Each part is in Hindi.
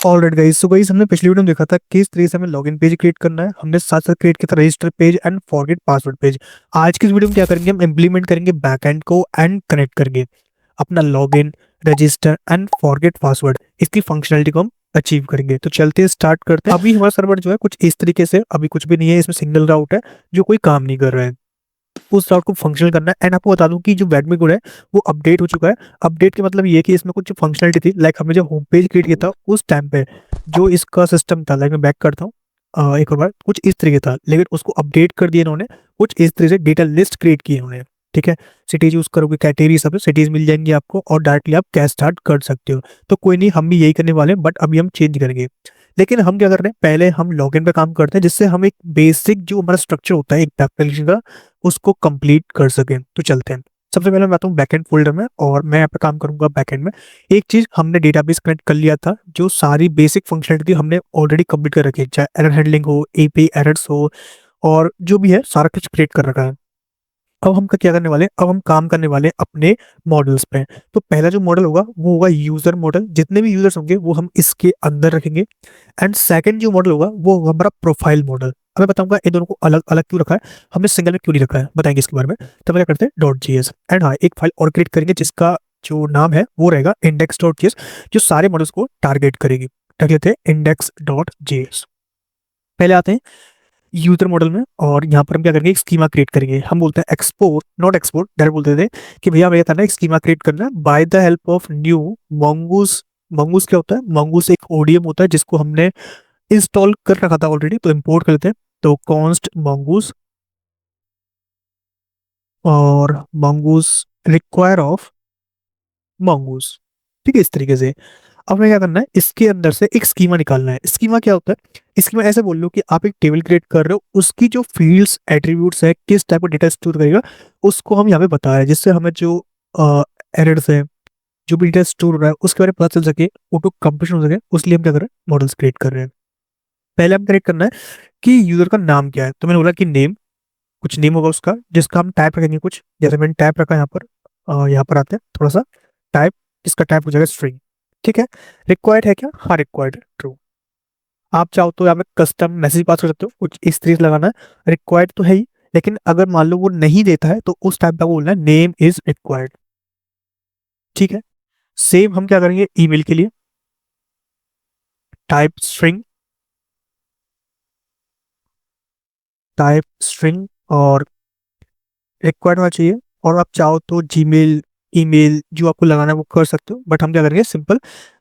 ऑलराइट गाइस, सो गाइस हमने पिछली वीडियो में देखा था किस तरीके से हमें लॉगिन पेज क्रिएट करना है। हमने साथ साथ क्रिएट किया था register page and forget password page. आज की इस वीडियो में क्या करेंगे, हम इंप्लीमेंट करेंगे बैकएंड को एंड कनेक्ट करेंगे अपना login, register and forget password, इसकी फंक्शनलिटी को हम अचीव करेंगे। तो चलते हैं, स्टार्ट करते हैं। अभी हमारा सर्वर जो है कुछ इस तरीके से, अभी कुछ भी नहीं है, इसमें सिंगल राउट है जो कोई काम नहीं कर रहा है। उस राउट को फंक्शनल करना है। एंड आपको बता दूं कि जो एडमिन कोड है वो अपडेट हो चुका है। अपडेट के मतलब ये है कि इसमें कुछ फंक्शनलिटी थी, लाइक हमने जो होम पेज क्रिएट किया था उस टाइम पे जो इसका सिस्टम था, लाइक मैं बैक करता हूँ एक और बार, कुछ इस तरीके था, लेकिन उसको अपडेट कर दिया इन्होंने। कुछ इस तरह से डेटा लिस्ट क्रिएट की इन्होंने। ठीक है, सिटी यूज करोगे, कैटेगरी सब सिटीज मिल जाएंगी आपको और डायरेक्टली आप कैश स्टार्ट कर सकते हो। तो कोई नहीं, हम भी यही करने वाले हैं, बट अभी हम चेंज करेंगे। लेकिन हम क्या कर रहे हैं, पहले हम लॉगिन पे काम करते हैं जिससे हम एक बेसिक जो हमारा स्ट्रक्चर होता है एक एप्लीकेशन का, उसको कंप्लीट कर सकें। तो चलते हैं। सबसे पहले मैं आता हूँ बैकएंड फोल्डर में और मैं यहाँ पे काम करूंगा बैकएंड में। एक चीज, हमने डेटाबेस कनेक्ट कर लिया था, जो सारी बेसिक फंक्शनलिटी हमने ऑलरेडी कंप्लीट कर रखी है, चाहे एरर हैंडलिंग हो, एपीआई एरर्स हो, और जो भी है सारा कुछ क्रिएट कर रखा है। अब हम क्या करने वाले हैं, अब हम काम करने वाले हैं अपने मॉडल्स पे। तो पहला जो मॉडल होगा वो होगा यूजर मॉडल, जितने भी यूजर्स होंगे वो हम इसके अंदर रखेंगे। एंड सेकंड जो मॉडल होगा वो होगा हमारा प्रोफाइल मॉडल। अब मैं बताऊंगा इन दोनों को अलग अलग क्यों रखा है, हमने सिंगल में क्यों नहीं रखा है, बताएंगे इसके बारे में। तब क्या करते हैं, डॉट जीएस। एंड हाँ, एक फाइल और क्रिएट करेंगे जिसका जो नाम है वो रहेगा इंडेक्स डॉट जीएस, जो सारे मॉडल्स को टारगेट करेगी। रख लेते हैं इंडेक्स डॉट जेएस। पहले आते हैं यूजर मॉडल में, और यहाँ पर हम क्या करेंगे, एक स्कीमा क्रिएट करेंगे। हम बोलते हैं एक्सपोर्ट, नॉट एक्सपोर्ट, डायरेक्ट बोलते थे कि भैया हमें था ना एक स्कीमा क्रिएट करना है by the help of new mongoose. Mongoose क्या होता है, मंगूस एक ओडीएम होता है जिसको हमने इंस्टॉल कर रखा था ऑलरेडी, तो इंपोर्ट कर लेते हैं। तो कॉन्स्ट मंगूस और मंगूस रिक्वायर ऑफ मंगूस। ठीक है, इस तरीके से। अब हमें क्या करना है, इसके अंदर से एक स्कीमा निकालना है। स्कीमा क्या होता है, स्कीमा ऐसे बोल लो कि आप एक टेबल क्रिएट कर रहे हो, उसकी जो फील्ड्स एट्रीब्यूट्स है, किस टाइप का डेटा स्टोर करेगा, उसको हम यहाँ पे बता रहे हैं, जिससे हमें जो एरर्स है, जो भी डेटा स्टोर हो रहा है उसके बारे में पता चल सके, ऑटो कंप्यूटेशन हो सके। उसलिए हम क्या कर रहे हैं, मॉडल्स क्रिएट कर रहे हैं। पहले हम क्रिएट करना है कि यूजर का नाम क्या है। तो मैंने बोला कि नेम, कुछ नेम होगा उसका जिसका हम टाइप रखेंगे कुछ, जैसे मैंने टाइप रखा है यहाँ पर। यहाँ पर आते हैं थोड़ा सा, टाइप, इसका टाइप हो जाएगा स्ट्रिंग। ठीक है, रिक्वायर्ड है क्या, हाँ रिक्वायर्ड, ट्रू। आप चाहो तो यहाँ पे कस्टम मैसेज पास कर सकते हो, कुछ इस तरीके से लगाना है। रिक्वायर्ड तो है ही, लेकिन अगर मान लो वो नहीं देता है तो उस टाइप का बोलना है नेम इज रिक्वायर्ड। ठीक है, सेम हम क्या करेंगे ईमेल के लिए, टाइप स्ट्रिंग, टाइप स्ट्रिंग और रिक्वायर्ड होना चाहिए। और आप चाहो तो जीमेल, ईमेल जो आपको लगाना है वो कर सकते हो, बट हम क्या करेंगे, simple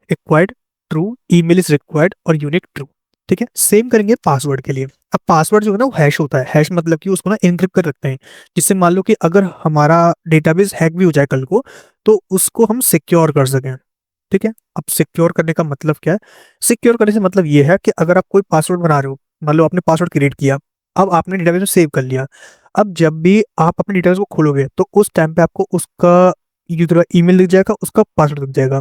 required true, email is required और यूनिक ट्रू। ठीक है, सेम करेंगे पासवर्ड के लिए। अब पासवर्ड जो है ना वो हैश होता है। हैश मतलब कि उसको ना एन्क्रिप्ट कर रखते हैं, जिससे मान लो कि अगर हमारा डेटाबेस हैक भी हो जाए कल को, तो उसको हम सिक्योर कर सकें। ठीक है, अब सिक्योर करने का मतलब क्या है, सिक्योर करने से मतलब ये है कि अगर आप कोई पासवर्ड बना रहे हो, मान लो आपने पासवर्ड क्रिएट किया, अब आपने डेटाबेस में सेव कर लिया, अब जब भी आप अपने डेटाबेस को खोलोगे तो उस टाइम पे आपको उसका यूजर ईमेल दिख जाएगा, उसका पासवर्ड दिख जाएगा।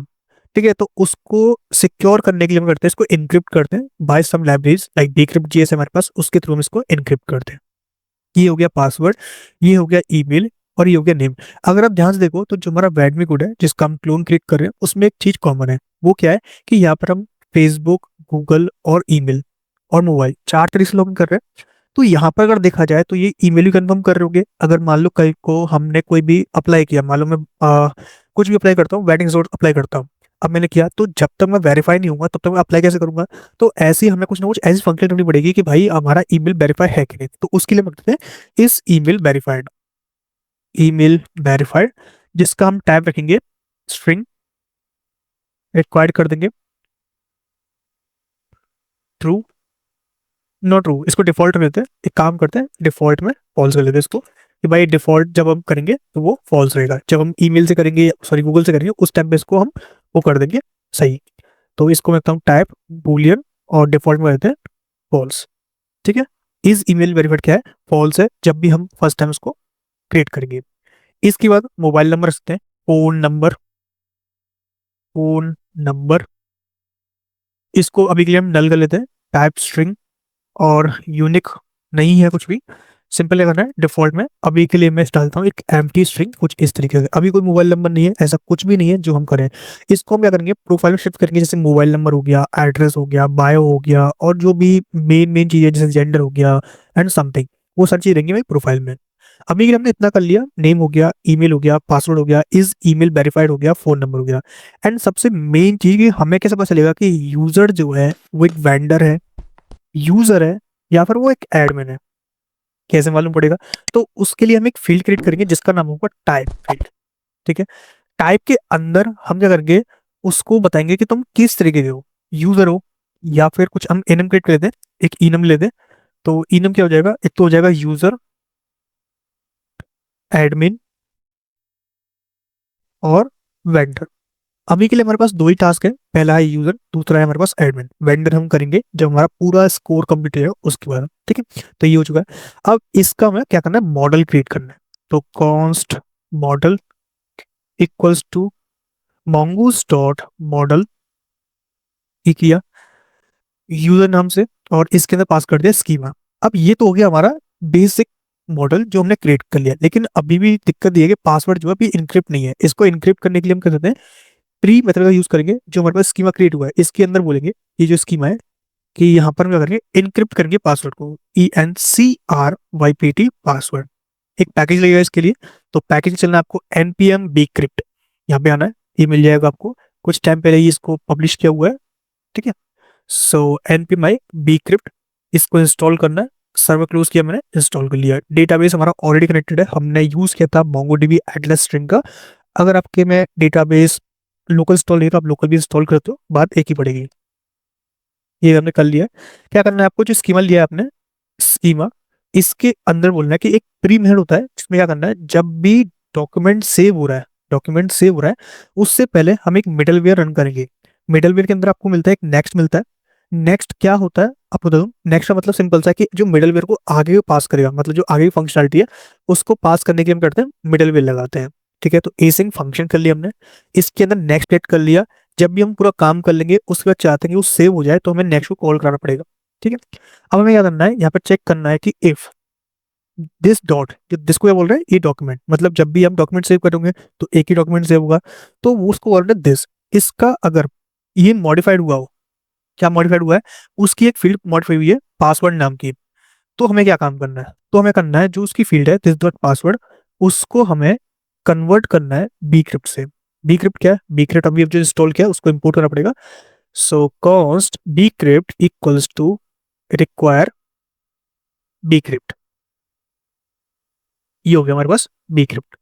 ठीक है, तो उसको सिक्योर करने के लिए हम करते हैं, इसको इनक्रिप्ट करते हैं बाय सम लाइब्रेरीज लाइक डीक्रिप्ट जीएस हमारे पास, उसके थ्रू हम इसको इनक्रिप्ट करते हैं। ये हो गया पासवर्ड, ये हो गया ईमेल, और ये हो गया नेम। अगर आप ध्यान से देखो तो जो हमारा वेडमी कोड है जिसका हम क्लोन क्रिएट कर रहे हैं, उसमें एक चीज कॉमन है। वो क्या है कि यहाँ पर हम फेसबुक, गूगल और ईमेल और मोबाइल, चार तरीके से लॉगिन कर रहे हैं। तो यहाँ पर अगर देखा जाए तो ये ईमेल भी कंफर्म कर रहे होगे। अगर मान लो कल को हमने कोई भी अप्लाई किया, मान लो मैं कुछ भी अप्लाई करता हूँ, वेडिंग रिजॉर्ट अप्लाई करता हूँ, अब मैंने किया, तो जब तक मैं वेरीफाई नहीं होऊंगा तब तक मैं अप्लाई कैसे करूंगा। तो ऐसे ही हमें कुछ ना कुछ ऐसी फंक्शन ढूंढनी पड़ेगी कि भाई हमारा ईमेल वेरीफाई है कि नहीं। तो उसके लिए हम कहते हैं इस ईमेल वेरीफाइड, ईमेल वेरीफाइड, जिसका हम टैब रखेंगे स्ट्रिंग, रिक्वायर्ड कर देंगे ट्रू, नॉट ट्रू, इसको डिफॉल्ट में देते हैं। एक काम करते हैं, डिफॉल्ट में फॉल्स कर लेते हैं इसको, कि भाई डिफॉल्ट जब हम करेंगे तो वो फॉल्स रहेगा, जब हम ईमेल से करेंगे, सॉरी गूगल से करेंगे, उस टाइम पे इसको हम वो कर देंगे सही। तो इसको मैं कहता हूँ टाइप बूलियन, और डिफॉल्ट में देते हैं फॉल्स। ठीक है, इस ईमेल वेरीफाइड क्या है, फॉल्स है, जब भी हम फर्स्ट टाइम इसको क्रिएट करेंगे। इसके बाद मोबाइल नंबर रखते हैं, फोन नंबर, फोन नंबर, इसको अभी के लिए हम नल कर लेते हैं, टाइप स्ट्रिंग और यूनिक नहीं है कुछ भी। सिंपल क्या करना है, डिफॉल्ट में अभी के लिए मैं डालता हूँ एक एम्प्टी स्ट्रिंग कुछ इस तरीके से। अभी कोई मोबाइल नंबर नहीं है, ऐसा कुछ भी नहीं है जो हम करें। इसको हम क्या करेंगे, प्रोफाइल में शिफ्ट करेंगे, जैसे मोबाइल नंबर हो गया, एड्रेस हो गया, बायो हो गया, और जो भी मेन मेन चीजें जैसे जेंडर हो गया एंड समथिंग, वो सारी चीज रहेंगी मेरी प्रोफाइल में। अभी के लिए हमने इतना कर लिया, नेम हो गया, ईमेल हो गया, पासवर्ड हो गया, इज ईमेल वेरीफाइड हो गया, फोन नंबर हो गया। एंड सबसे मेन चीज कि हमें कैसे पता चलेगा कि यूजर जो है वो एक वेंडर है, यूजर है, या फिर वो एक एडमिन है, कैसे मालूम पड़ेगा? तो उसके लिए हम एक फील्ड क्रिएट करेंगे जिसका नाम होगा टाइप फील्ड। ठीक है, टाइप के अंदर हम क्या करेंगे, उसको बताएंगे कि तुम किस तरीके के हो, यूजर हो, या फिर कुछ हम एनम क्रिएट कर दें, एक इनम ले दें। तो इनम क्या हो जाएगा, एक तो हो जाएगा यूजर, एडमिन और वेंडर। अभी के लिए हमारे पास दो ही टास्क है, पहला है यूजर, दूसरा है हमारे पास एडमिन। वेंडर हम करेंगे जब हमारा पूरा स्कोर कंप्लीट हो उसके बाद। ठीक है, तो ये हो चुका है। अब इसका हमें क्या करना है, मॉडल क्रिएट करना है। तो const model equals to mongoose dot model, ये किया यूजर नाम से, और इसके अंदर पास कर दिया स्कीमा। अब ये तो हो गया हमारा बेसिक मॉडल जो हमने क्रिएट कर लिया, लेकिन अभी भी दिक्कत ये है कि पासवर्ड जो है अभी इनक्रिप्ट नहीं है। इसको इनक्रिप्ट करने के लिए हम कर सकते हैं, प्री मेथड का यूज करेंगे। जो हमारे पास स्कीमा क्रिएट हुआ है इसके अंदर बोलेंगे, ये जो स्कीमा है कि यहाँ पर हम क्या करेंगे, इनक्रिप्ट करेंगे पासवर्ड को, ENCRYPT पासवर्ड। एक पैकेज लगेगा इसके लिए, तो पैकेज चलना है आपको npm bcrypt, यहाँ पे आना है, ये मिल जाएगा आपको। कुछ टाइम पहले ही इसको पब्लिश किया हुआ है। ठीक है, सो npm bcrypt, इसको इंस्टॉल करना है। सर्वर क्लोज किया मैंने, इंस्टॉल कर लिया। डेटाबेस हमारा ऑलरेडी कनेक्टेड है, हमने यूज किया था MongoDB एटलस स्ट्रिंग का। अगर आपके में डेटाबेस लोकल इंस्टॉल नहीं है तो आप लोकल भी इंस्टॉल करते हो, बात एक ही पड़ेगी। ये हमने कर लिया है। क्या करना है आपको, जो स्कीमा लिया है आपने, स्कीमा, इसके अंदर बोलना है कि एक प्री मेथड होता है जिसमें क्या करना है, जब भी डॉक्यूमेंट सेव हो रहा है, डॉक्यूमेंट सेव हो रहा है, उससे पहले हम एक मिडलवेयर रन करेंगे। मिडलवेयर के अंदर आपको मिलता है एक नेक्स्ट मिलता है। नेक्स्ट क्या होता है आपको बता दूं, नेक्स्ट का मतलब सिंपल सा है कि जो मिडलवेयर को आगे पास करेगा, मतलब जो आगे की फंक्शनलिटी है उसको पास करने के लिए हम करते हैं मिडलवेयर लगाते हैं। ठीक है, तो एसिंग फंक्शन कर लिया हमने, इसके अंदर नेक्स्ट एड कर लिया। जब भी हम पूरा काम कर लेंगे उसके बाद चाहते हैं कि वो सेव हो जाए, तो हमें नेक्स्ट को कॉल कराना पड़ेगा। ठीक है, अब हमें क्या करना है, यहाँ पर चेक करना है कि इफ दिस डॉट, दिस को क्या बोल रहे हैं, ये डॉक्यूमेंट, मतलब जब भी हम डॉक्यूमेंट सेव करेंगे तो एक ही डॉक्यूमेंट सेव होगा, तो वो उसको बोल रहे हैं दिस। इसका अगर ये मॉडिफाइड हुआ हो, क्या मॉडिफाइड हुआ है, उसकी एक फील्ड मॉडिफाई हुई है पासवर्ड नाम की, तो हमें क्या काम करना है, तो हमें करना है जो उसकी फील्ड है दिस डॉट पासवर्ड, उसको हमें कन्वर्ट करना है bcrypt से। bcrypt क्या है, bcrypt अभी जो इंस्टॉल किया उसको इंपोर्ट करना पड़ेगा। So const bcrypt equals to require bcrypt, ये हो गया हमारे पास bcrypt।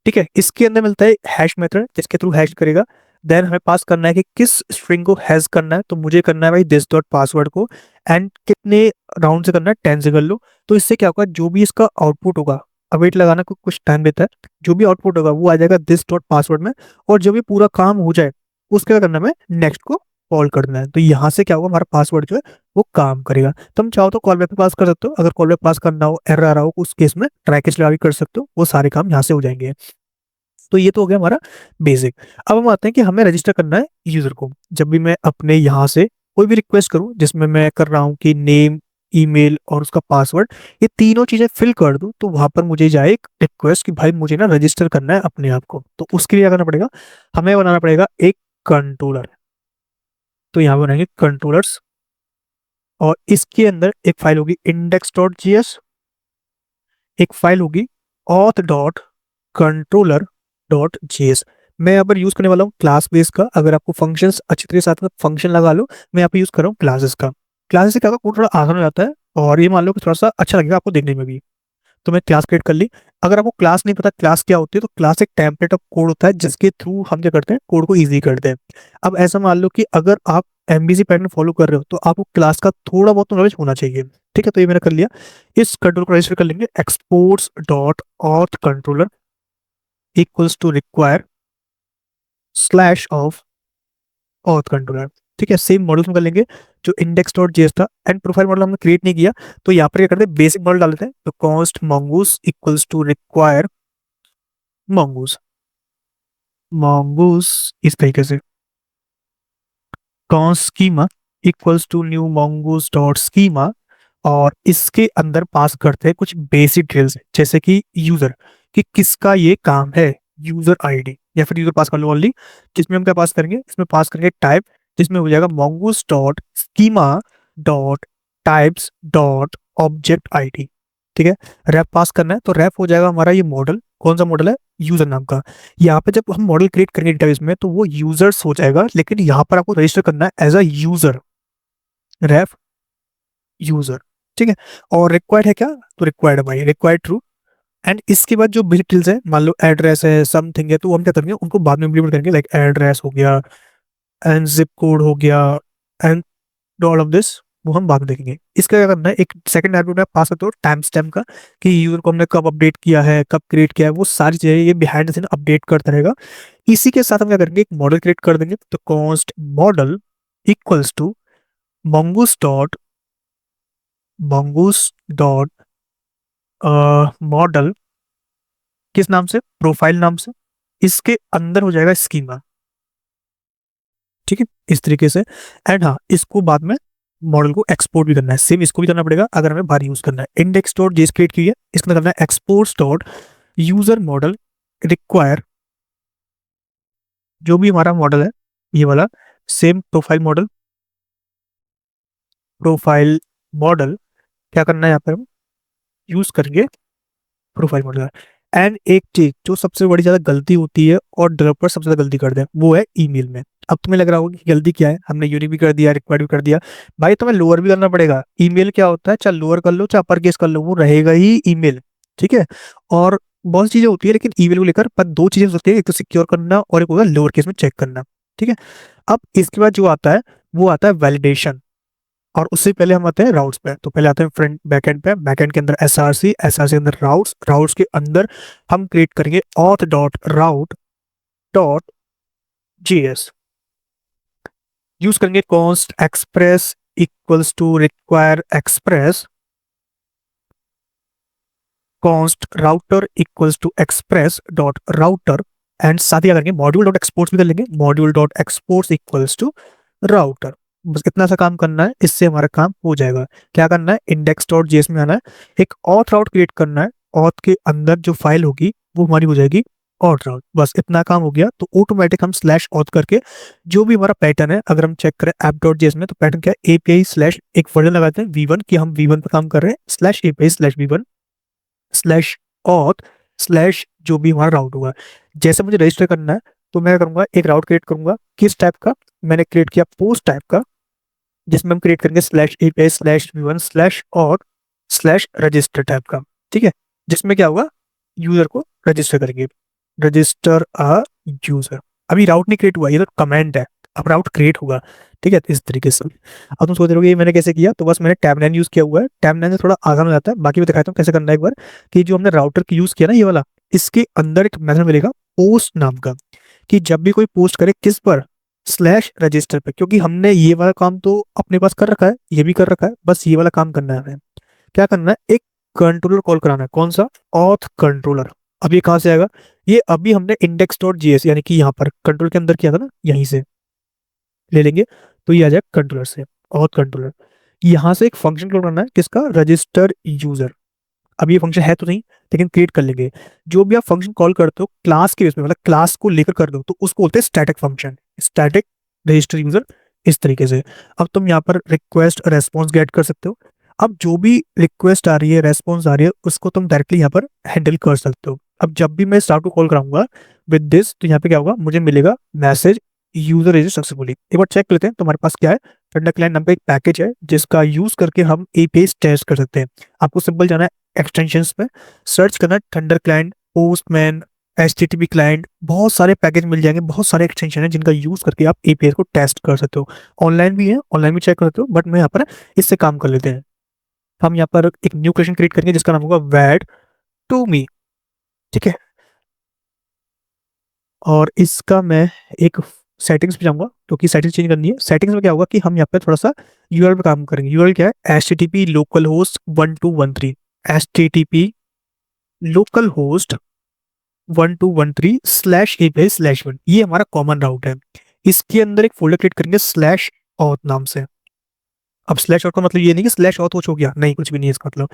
ठीक है, इसके अंदर मिलता है हैश मेथड जिसके थ्रू हैश करेगा। देन हमें पास करना है कि किस स्ट्रिंग को हैश करना है, तो मुझे करना है भाई दिस डॉट पासवर्ड को। एंड कितने राउंड से करना है, 10 से कर लो। तो इससे क्या होगा, जो भी इसका आउटपुट होगा, अवेट लगाना को कुछ टाइम देता है, जो भी आउटपुट होगा वो आ जाएगा दिस डॉट पासवर्ड में। और जब ये पूरा काम हो जाए उसके क्या करना है, हमें नेक्स्ट को कॉल करना है। तो यहाँ से क्या होगा, हमारा पासवर्ड जो है वो काम करेगा। तुम चाहो तो कॉल बैक पे पास कर सकते हो, अगर कॉल बैक पास करना हो, एरर आ रहा हो, उस केस में ट्राई कैच लगा के कर सकते हो, वो सारे काम यहाँ से हो जाएंगे। तो ये तो हो गया हमारा बेसिक। अब हम आते हैं कि हमें रजिस्टर करना है यूजर को। जब भी मैं अपने यहाँ से कोई भी रिक्वेस्ट करूँ जिसमें मैं कर रहा हूँ कि नेम, ईमेल और उसका पासवर्ड, ये तीनों चीजें फिल कर दूं, तो वहां पर मुझे जाए एक रिक्वेस्ट कि भाई मुझे ना रजिस्टर करना है अपने आप को। तो उसके लिए क्या करना पड़ेगा, हमें बनाना पड़ेगा एक कंट्रोलर। तो यहाँ बनाएंगे कंट्रोलर्स, और इसके अंदर एक फाइल होगी index.js, एक फाइल होगी auth.controller.js। मैं यहाँ पर यूज करने वाला हूँ क्लास बेस का। अगर आपको फंक्शंस अच्छी तरह से आते हैं फंक्शन लगा लो, मैं यहाँ पे यूज कर रहा हूँ क्लासेस का। क्लासेस से क्या होगा, कोड थोड़ा आसान हो जाता है, और ये मान लो कि थोड़ा सा अच्छा लगेगा आपको देखने में भी। तो मैं क्लास क्रिएट कर ली। अगर आपको क्लास नहीं पता क्लास क्या होती है, तो क्लास एक टेम्पलेट ऑफ कोड होता है जिसके थ्रू हम क्या करते हैं, कोड को ईजी करते हैं। अब ऐसा मान लो कि अगर आप एमबीसी पैटर्न फॉलो कर रहे हो, तो आपको क्लास का थोड़ा बहुत नॉलेज होना चाहिए। ठीक है, तो ये मैंने कर लिया। इस कंट्रोल को रजिस्टर कर लेंगे, exports dot auth controller equals to require slash of auth controller. ठीक है, सेम मॉडल में कर लेंगे जो इंडेक्स डॉट जेएस था। एंड प्रोफाइल मॉडल हमने क्रिएट नहीं किया, तो यहाँ पर क्या करते हैं, बेसिक मॉडल डाल देते हैं। तो const mongoose equals to require mongoose, mongoose इस तरीके से। Const schema equals to new mongoose dot schema, और इसके अंदर पास करते हैं कुछ बेसिक डिटेल्स, जैसे कि यूजर, कि किसका ये काम है, यूजर आईडी या फिर यूजर पास कर लो ओनली। जिसमें हम क्या पास करेंगे, इसमें पास करेंगे टाइप, जिसमें हो जाएगा mongoose dot schema dot types dot object ID. ठीक है, रैप पास करना है, तो रैप हो जाएगा हमारा ये मॉडल, कौन सा मॉडल है, यूजर नाम का। यहाँ पे जब हम मॉडल क्रिएट करेंगे डेटाबेस में, तो वो यूजर्स हो जाएगा, लेकिन यहाँ पर आपको रजिस्टर करना है as a user, wrap user. ठीक है, और रिक्वायर्ड है क्या, तो रिक्वायर्ड भाई, रिक्वायर्ड ट्रू। एंड इसके बाद जो बेसिक डिटेल्स है, मान लो एड्रेस है, समथिंग है, तो हम क्या करेंगे, उनको बाद में इंप्लीमेंट करेंगे, लाइक एड्रेस हो गया एंड जिप कोड हो गया एंड ऑल ऑफ दिस, वो हम बाद में देखेंगे। इसका क्या करना है, एक सेकंड आर्गुमेंट में पास करते हो टाइम स्टैम्प का, कि यूजर को हमने कब अपडेट किया है, कब क्रिएट किया है, वो सारी चीजें ये बिहाइंड द सीन अपडेट करता रहेगा। इसी के साथ हम क्या करेंगे, एक मॉडल क्रिएट कर देंगे, तो const model equals to mongoose dot mongoose dot model, किस नाम से, प्रोफाइल नाम से, इसके अंदर हो जाएगा स्कीमा। ठीक है, इस तरीके से। एंड हाँ, इसको बाद में मॉडल को एक्सपोर्ट भी करना है, सेम इसको भी करना पड़ेगा अगर हमें बाहर यूज करना है। इंडेक्स डॉट जेएस क्रिएट की है, इसमें करना है exports dot user model require, जो भी हमारा मॉडल है ये वाला, same profile model, profile model क्या करना है यहाँ पर हम यूज करेंगे, प्रोफाइल मॉडल। एंड एक चीज जो सबसे बड़ी ज्यादा गलती होती है और डेवलपर सबसे ज्यादा गलती करते हैं, वो है ईमेल में। अब तुम्हें लग रहा होगा कि गलती क्या है, हमने यूनिक भी कर दिया, रिक्वायर्ड भी कर दिया, भाई तुम्हें लोअर भी करना पड़ेगा। ईमेल क्या होता है, चाहे लोअर कर लो चाहे अपर केस कर लो, वो रहेगा ही ईमेल। ठीक है, और बहुत सी चीजें होती है, लेकिन ईमेल को लेकर पर दो चीजें हो सकती है, एक तो सिक्योर करना और एक होगा लोअर केस में चेक करना। ठीक है, अब इसके बाद जो आता है वो आता है वैलिडेशन, और उससे पहले हम आते हैं राउट्स पे। तो पहले आते हैं फ्रंट बैकएंड पे, बैकएंड के अंदर एसआरसी, एसआरसी के अंदर राउट्स, राउट्स के अंदर हम क्रिएट करेंगे auth dot route dot JS, use करेंगे const express equals to require express, const router equals to express dot router, and साथ ही क्या करेंगे, मॉड्यूल डॉट एक्सपोर्ट्स भी कर लेंगे, module dot exports equals to router. बस इतना सा काम करना है, इससे हमारा काम हो जाएगा। क्या करना है, इंडेक्स डॉट जेएस में आना है, एक ऑथ राउट क्रिएट करना है, ऑथ के अंदर जो फाइल होगी वो हमारी हो जाएगी ऑथ राउट। बस इतना काम हो गया, तो ऑटोमेटिक हम स्लैश ऑथ करके जो भी हमारा पैटर्न है, अगर हम चेक करें ऐप डॉट जेएस में, तो पैटर्न क्या है, एपीआई स्लैश एक वर्जन लगाते हैं वी1 की, हम वी1 पर काम कर रहे हैं, slash API slash V1 slash auth slash जो भी हमारा राउट होगा। जैसे मुझे रजिस्टर करना है, तो मैं करूंगा एक राउट क्रिएट करूंगा, किस टाइप का, मैंने क्रिएट किया पोस्ट टाइप का, जिसमें हम क्रिएट करेंगे slash API slash V1 slash auth slash register type का। ठीक है, जिसमें क्या होगा, यूजर को रजिस्टर करेंगे, रजिस्टर अ यूजर। अभी राउट नहीं क्रिएट हुआ, ये तो कमेंट है, अब राउट क्रिएट होगा। ठीक है, तो इस तरीके से। अब तुम सोच रहे हो ये मैंने कैसे किया, तो बस मैंने टैब 9 यूज किया हुआ है, टैब 9 से थोड़ा आसान हो जाता है, बाकी मैं दिखाता हूँ कैसे करना है एक बार। कि जो हमने राउटर की यूज किया ना ये वाला, इसके अंदर एक मेथड मिलेगा पोस्ट नाम का, कि जब भी कोई पोस्ट करे किस पर, स्लैश रजिस्टर पे, क्योंकि हमने ये वाला काम तो अपने पास कर रखा है, ये भी कर रखा है, बस ये वाला काम करना है हमें। क्या करना है, एक कंट्रोलर कॉल कराना है, कौन सा, ऑथ कंट्रोलर। अब ये कहाँ से आएगा, ये अभी हमने इंडेक्स डॉट जीएस यानी कि यहाँ पर कंट्रोल के अंदर किया था ना, यहीं से ले लेंगे, तो ये आ जाएगा कंट्रोलर से, ऑथ कंट्रोलर। यहाँ से एक फंक्शन कॉल करना है, किसका, रजिस्टर यूजर। अब ये फंक्शन है तो नहीं, लेकिन क्रिएट कर लेंगे। जो भी आप फंक्शन कॉल करते हो क्लास के बेस में, मतलब क्लास को लेकर कर दो, तो उसको बोलते हैं static function, static register user, इस तरीके से। अब तुम यहाँ पर रिक्वेस्ट रेस्पॉन्स गेट कर सकते हो। अब जो भी रिक्वेस्ट आ रही है, रेस्पॉन्स आ रही है, उसको तुम डायरेक्टली यहाँ पर हैंडल कर सकते हो। अब जब भी मैं स्टार्ट टू कॉल कराऊंगा विद दिस, तो यहाँ पे क्या होगा, मुझे मिलेगा मैसेज यूजर रजिस्टर सक्सेसफुली। एक बार चेक कर लेते हैं, तो हमारे पास क्या है, थंडर क्लाइंट नाम का एक पैकेज है, जिसका यूज करके हम एपीआई टेस्ट कर सकते हैं। आपको सिंपल जाना है एक्सटेंशंस पे, सर्च करना है thunder client, postman, HTTP client, बहुत सारे पैकेज मिल जाएंगे, बहुत सारे एक्सटेंशन है जिनका यूज करके आप एपीआई को टेस्ट कर सकते हो। ऑनलाइन भी है, ऑनलाइन भी चेक कर सकते हो, बट मैं यहाँ पर इससे काम कर लेते हैं। हम यहाँ पर एक न्यू क्वेश्चन क्रिएट करेंगे जिसका नाम होगा वैड टू मी। ठीक है, और इसका मैं एक सेटिंग्स पे जाऊंगा, क्योंकि सेटिंग्स चेंज करनी है। सेटिंग्स में क्या होगा कि हम यहाँ पे थोड़ा सा यूआरएल पे काम करेंगे। यूआरएल क्या है, H T T P local host 1213, H T T P local host 1213 slash API slash 1, ये हमारा कॉमन राउट है। इसके अंदर एक फोल्डर क्रिएट करेंगे स्लैश ऑथ नाम से। अब स्लैश आउट का मतलब ये नहीं कि स्लैश आउट हो गया, नहीं, कुछ भी नहीं है इसका मतलब।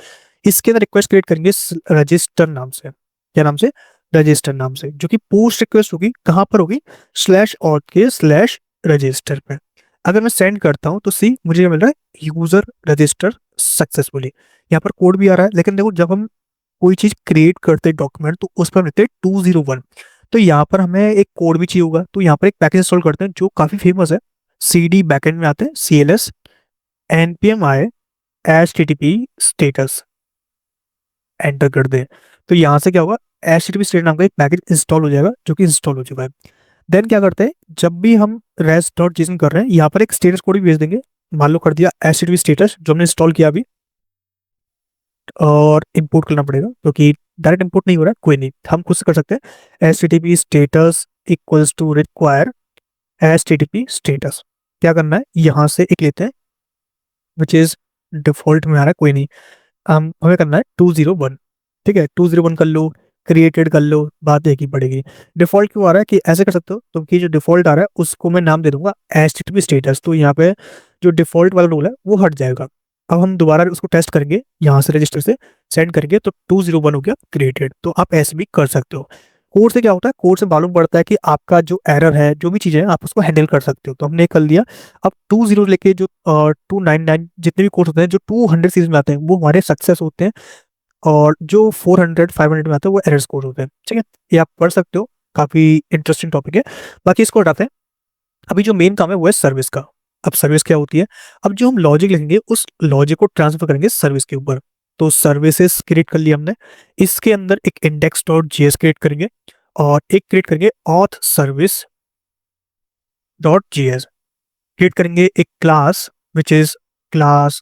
इसके अंदर रिक्वेस्ट क्रिएट करेंगे रजिस्टर नाम से। क्या नाम से? रजिस्टर नाम से, जो कि पोस्ट रिक्वेस्ट होगी, कहाँ पर होगी? Slash out K slash register पे। अगर मैं सेंड करता हूँ तो सी मुझे क्या मिल रहा है? User register successfully. यहाँ पर कोड भी आ रहा है, लेकिन देखो जब हम कोई चीज क्रिएट करते हैं डॉक्यूमेंट, तो उस पर हम लिखते हैं 201। तो यहाँ पर हमें एक कोड भी चाहिए होगा, तो यहाँ पर एक पैकेज इंस्टॉल करते हैं जो काफी फेमस है। सी डी बैकएंड में आते हैं, CLS npm i http status, enter कर दे। तो यहाँ से क्या होगा? http स्टेटस नाम का एक पैकेज इंस्टॉल हो जाएगा, जो कि इंस्टॉल हो चुका है। देन क्या करते हैं, जब भी हम rest.json कर रहे हैं, यहाँ पर एक स्टेटस कोड भी भेज देंगे। मान लो कर दिया http स्टेटस, जो हमने इंस्टॉल किया अभी, और इंपोर्ट करना पड़ेगा क्योंकि डायरेक्ट इंपोर्ट नहीं हो रहा है, कोई नहीं, हम खुद से कर सकते हैं। http status equals to require http status. क्या करना है, यहाँ से एक लेते हैं विच इज डिफॉल्ट में आ रहा है, कोई नहीं, हमें करना है 201। ठीक है, 201 कर लो, क्रिएटेड कर लो, बात एक ही पड़ेगी। डिफॉल्ट क्यों आ रहा है कि ऐसे कर सकते हो, क्योंकि जो डिफॉल्ट आ रहा है उसको मैं नाम दे दूंगा HTTP स्टेटस, तो यहाँ पे जो डिफॉल्ट वाला रूल है वो हट जाएगा। अब हम दोबारा उसको टेस्ट करेंगे, यहाँ से रजिस्टर से सेंड करेंगे तो 201 हो गया क्रिएटेड। तो आप ऐसे भी कर सकते हो। कोड से क्या होता है, कोड से मालूम पड़ता है कि आपका जो एरर है, जो भी चीज़ें हैं, आप उसको हैंडल कर सकते हो। तो हमने कर लिया। अब 20 लेके जो 299 जितने भी कोड होते हैं, जो 200 सीरीज में आते हैं, वो हमारे सक्सेस होते हैं, और जो 400 500 में आते हैं वो एरर कोड होते हैं। ठीक है, ये आप पढ़ सकते हो, काफी इंटरेस्टिंग टॉपिक है। बाकी इसको हटाते हैं। अभी जो मेन काम है वो है सर्विस का। अब सर्विस क्या होती है? अब जो हम लॉजिक लिखेंगे, उस लॉजिक को ट्रांसफर करेंगे सर्विस के ऊपर। तो सर्विसेज क्रिएट कर लिया हमने। इसके अंदर एक index.js क्रिएट करेंगे, और एक क्रिएट करेंगे auth service dot js। Create करेंगे एक class which is class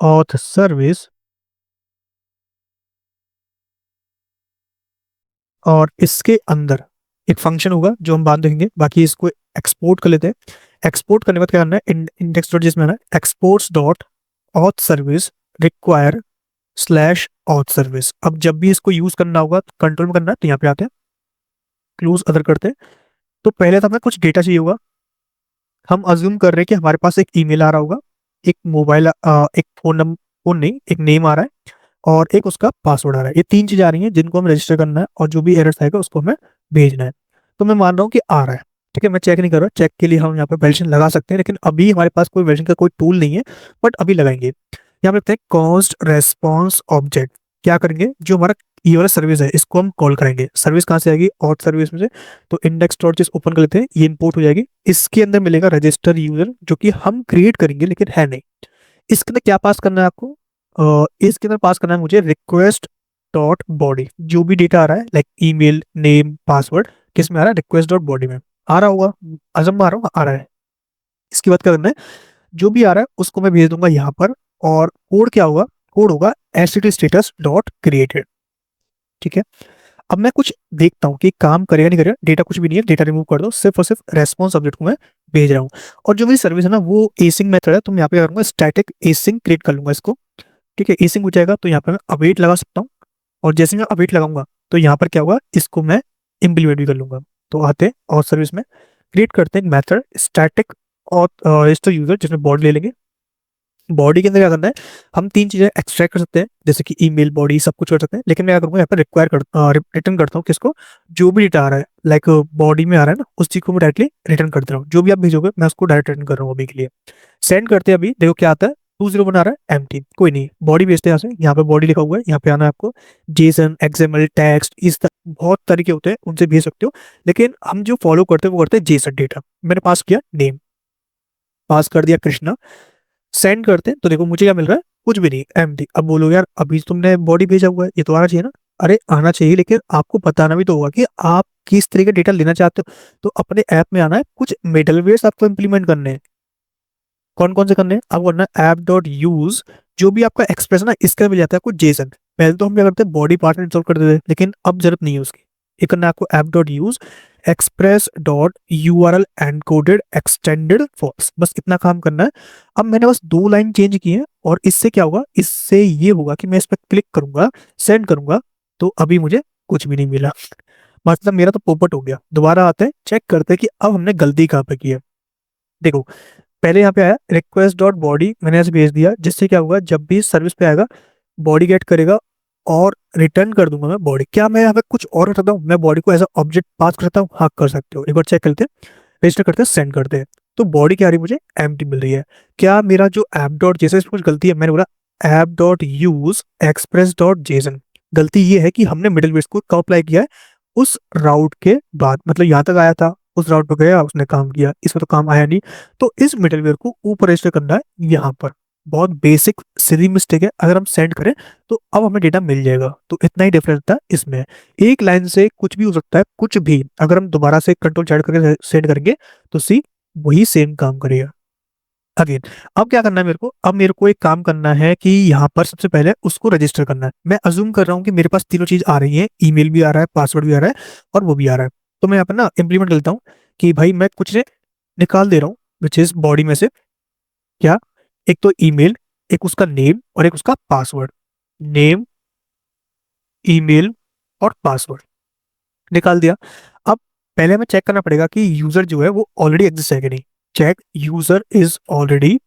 auth service, और इसके अंदर एक फंक्शन होगा जो हम बाद में देखेंगे। बाकी इसको एक्सपोर्ट कर लेते हैं। एक्सपोर्ट करने के बाद क्या करना है, इंडेक्स डॉट जिसमें आना exports dot auth service require slash auth service. अब जब भी इसको यूज करना होगा तो कंट्रोल में करना है, तो यहाँ पे आते हैं, क्लोज अदर करते हैं। तो पहले तो हमें कुछ डेटा चाहिए होगा। हम अज्यूम कर रहे हैं कि हमारे पास एक ईमेल आ रहा होगा, एक मोबाइल, एक फोन नंबर, फोन नहीं, एक नेम आ रहा है, और एक उसका पासवर्ड आ रहा है। ये तीन चीजें आ रही हैं जिनको हम रजिस्टर करना है, और जो भी एरर्स आएगा उसको हमें भेजना है। तो मैं मान रहा हूँ कि आ रहा है। ठीक है, मैं चेक नहीं कर रहा, चेक के लिए हम यहाँ पे वैलिडेशन लगा सकते हैं, लेकिन अभी हमारे पास कोई वैलिडेशन का कोई टूल नहीं है, बट अभी लगाएंगे। यहाँ पे लिखते हैं कॉस्ट रेस्पॉन्स ऑब्जेक्ट। क्या करेंगे, जो हमारा ये वाला सर्विस है इसको हम कॉल करेंगे। सर्विस कहाँ से आएगी? और सर्विस में से। तो इंडेक्स डॉट जिस ओपन कर लेते हैं, ये इंपोर्ट हो जाएगी। इसके अंदर मिलेगा रजिस्टर यूजर, जो कि हम क्रिएट करेंगे लेकिन है नहीं। इसके अंदर क्या पास करना है आपको? इसके अंदर पास करना है मुझे रिक्वेस्ट डॉट बॉडी। जो भी डेटा आ रहा है लाइक ईमेल नेम पासवर्ड, किस में आ रहा है? रिक्वेस्ट डॉट बॉडी में आ रहा होगा, अजम आ रहा होगा, आ रहा है। इसके बाद क्या करना है, जो भी आ रहा है उसको मैं भेज दूंगा यहाँ पर। और कोड क्या होगा? कोड होगा एचटीटीपी स्टेटस डॉट क्रिएटेड। ठीक है, अब मैं कुछ देखता हूँ कि काम करेगा नहीं करेगा। डेटा कुछ भी नहीं है, डेटा रिमूव कर दो, सिर्फ और सिर्फ रेस्पॉन्स ऑब्जेक्ट को मैं भेज रहा हूँ। और जो मेरी सर्विस है ना, वो एसिंग मेथड है, तो मैं यहाँ पे करूंगा स्टैटिक एसिंग क्रिएट कर लूंगा इसको। ठीक है, एसिंग हो जाएगा, तो यहाँ पे मैं अवेट लगा सकता हूँ। और जैसे मैं अवेट लगाऊंगा तो यहाँ पर क्या होगा, इसको मैं इम्प्लीमेंट भी कर लूंगा। तो आते हैं और सर्विस में क्रिएट करते हैं मेथड स्टैटिक और रजिस्टर यूजर, जिसमें बॉडी ले लेंगे। बॉडी के अंदर क्या करना है, हम तीन चीजें एक्सट्रैक्ट कर सकते हैं, जैसे कि ईमेल बॉडी सब कुछ कर सकते हैं, लेकिन मैं क्या करूंगा, यहाँ पर रिटर्न करता हूँ किसको? जो भी डेटा आ रहा है, लाइक बॉडी में आ रहा है ना, उस चीज को मैं डायरेक्टली रिटर्न कर दे रहा हूँ। जो भी आप भेजोगे मैं उसको डायरेक्ट रिटर्न कर रहा हूँ अभी के लिए। सेंड करते हैं, अभी देखो क्या आता है, 201 बना रहा है एम्प्टी, कोई नहीं, बॉडी भेजते हैं। यहाँ से, यहाँ पे बॉडी लिखा हुआ है, यहाँ पे आना है आपको। जेसन एक्सएमएल टेक्स्ट बहुत तरीके होते हैं, उनसे भेज सकते हो, लेकिन हम जो फॉलो करते हैं वो करते हैं जेसन डेटा। मैंने पास किया नेम, पास कर दिया कृष्णा। सेंड करते हैं तो देखो मुझे क्या मिल रहा है, कुछ भी नहीं, एम्प्टी। अब बोलो यार, अभी तुमने बॉडी भेजा हुआ है, ये तो आना चाहिए ना। अरे आना चाहिए, लेकिन आपको बताना भी तो होगा कि आप किस तरह का डेटा लेना चाहते हो। तो अपने ऐप में आना है, कुछ मिडलवेयर्स आपको इंप्लीमेंट करने हैं। कौन कौन से करने हैं आपको? करना है ऐप डॉट यूज, जो भी आपका एक्सप्रेस है ना, इसका मिल जाता है आपको जेसन। पहले तो हम क्या करते हैं, बॉडी पार्ट इंस्टॉल कर देते हैं, लेकिन अब जरूरत नहीं है उसकी। ये करना है आपको app dot use express dot URL encoded extended false, बस इतना काम करना है। अब मैंने बस 2 लाइन चेंज की है, और इससे क्या होगा, इससे ये होगा कि मैं इस पर क्लिक करूंगा, सेंड करूंगा, तो अभी मुझे कुछ भी नहीं मिला। मतलब मेरा तो पोपट हो गया। दोबारा आते हैं, चेक करते हैं कि अब हमने गलती कहाँ पे की है। देखो, पहले यहाँ पे आया रिक्वेस्ट डॉट बॉडी, मैंने ऐसे भेज दिया, जिससे क्या होगा जब भी सर्विस पे आएगा बॉडी गेट करेगा और रिटर्न कर दूंगा मैं बॉडी। क्या मैं यहाँ पे कुछ और कर सकता हूँ? मैं बॉडी को एज ऑब्जेक्ट पास कर सकता हूँ? हाँ कर सकते हो। एक बार चेक करते हैं, रजिस्टर करते हैं, सेंड करते हैं, तो बॉडी क्या आ रही है मुझे? एम्प्टी मिल रही है। क्या मेरा जो ऐप डॉट जेसन कुछ गलती है? मैंने बोला app dot use express dot JSON, गलती ये है कि हमने मिडिल वेट्स को कब अप्लाई किया है? उस राउट के बाद, मतलब यहाँ तक आया था, उस राउट पर गया, उसने काम किया, इसमें तो काम आया नहीं, तो इस मिडलवेयर को ऊपर रजिस्टर करना है यहाँ पर। बहुत बेसिक सीधी मिस्टेक है। अगर हम सेंड करें तो अब हमें डेटा मिल जाएगा, तो इतना ही डिफरेंस था इसमें। एक लाइन से कुछ भी हो सकता है, कुछ भी। अगर हम दोबारा से कंट्रोल चैट करके सेंड करेंगे तो सी वही सेम काम करेगा अगेन। अब क्या करना है मेरे को? अब मेरे को एक काम करना है कि यहाँ पर सबसे पहले उसको रजिस्टर करना है। मैं अज्यूम कर रहा हूँ कि मेरे पास तीनों चीज आ रही है, ईमेल भी आ रहा है, पासवर्ड भी आ रहा है, और वो भी आ रहा है। तो मैं यहाँ पर ना इंप्लीमेंट करता हूँ कि भाई मैं कुछ ने निकाल दे रहा हूँ विच इज बॉडी में से। क्या? एक तो ईमेल, एक उसका नेम और एक उसका पासवर्ड। नेम, ईमेल और पासवर्ड निकाल दिया। अब पहले हमें चेक करना पड़ेगा कि यूजर जो है वो ऑलरेडी एग्जिस्ट है कि नहीं। Check user is already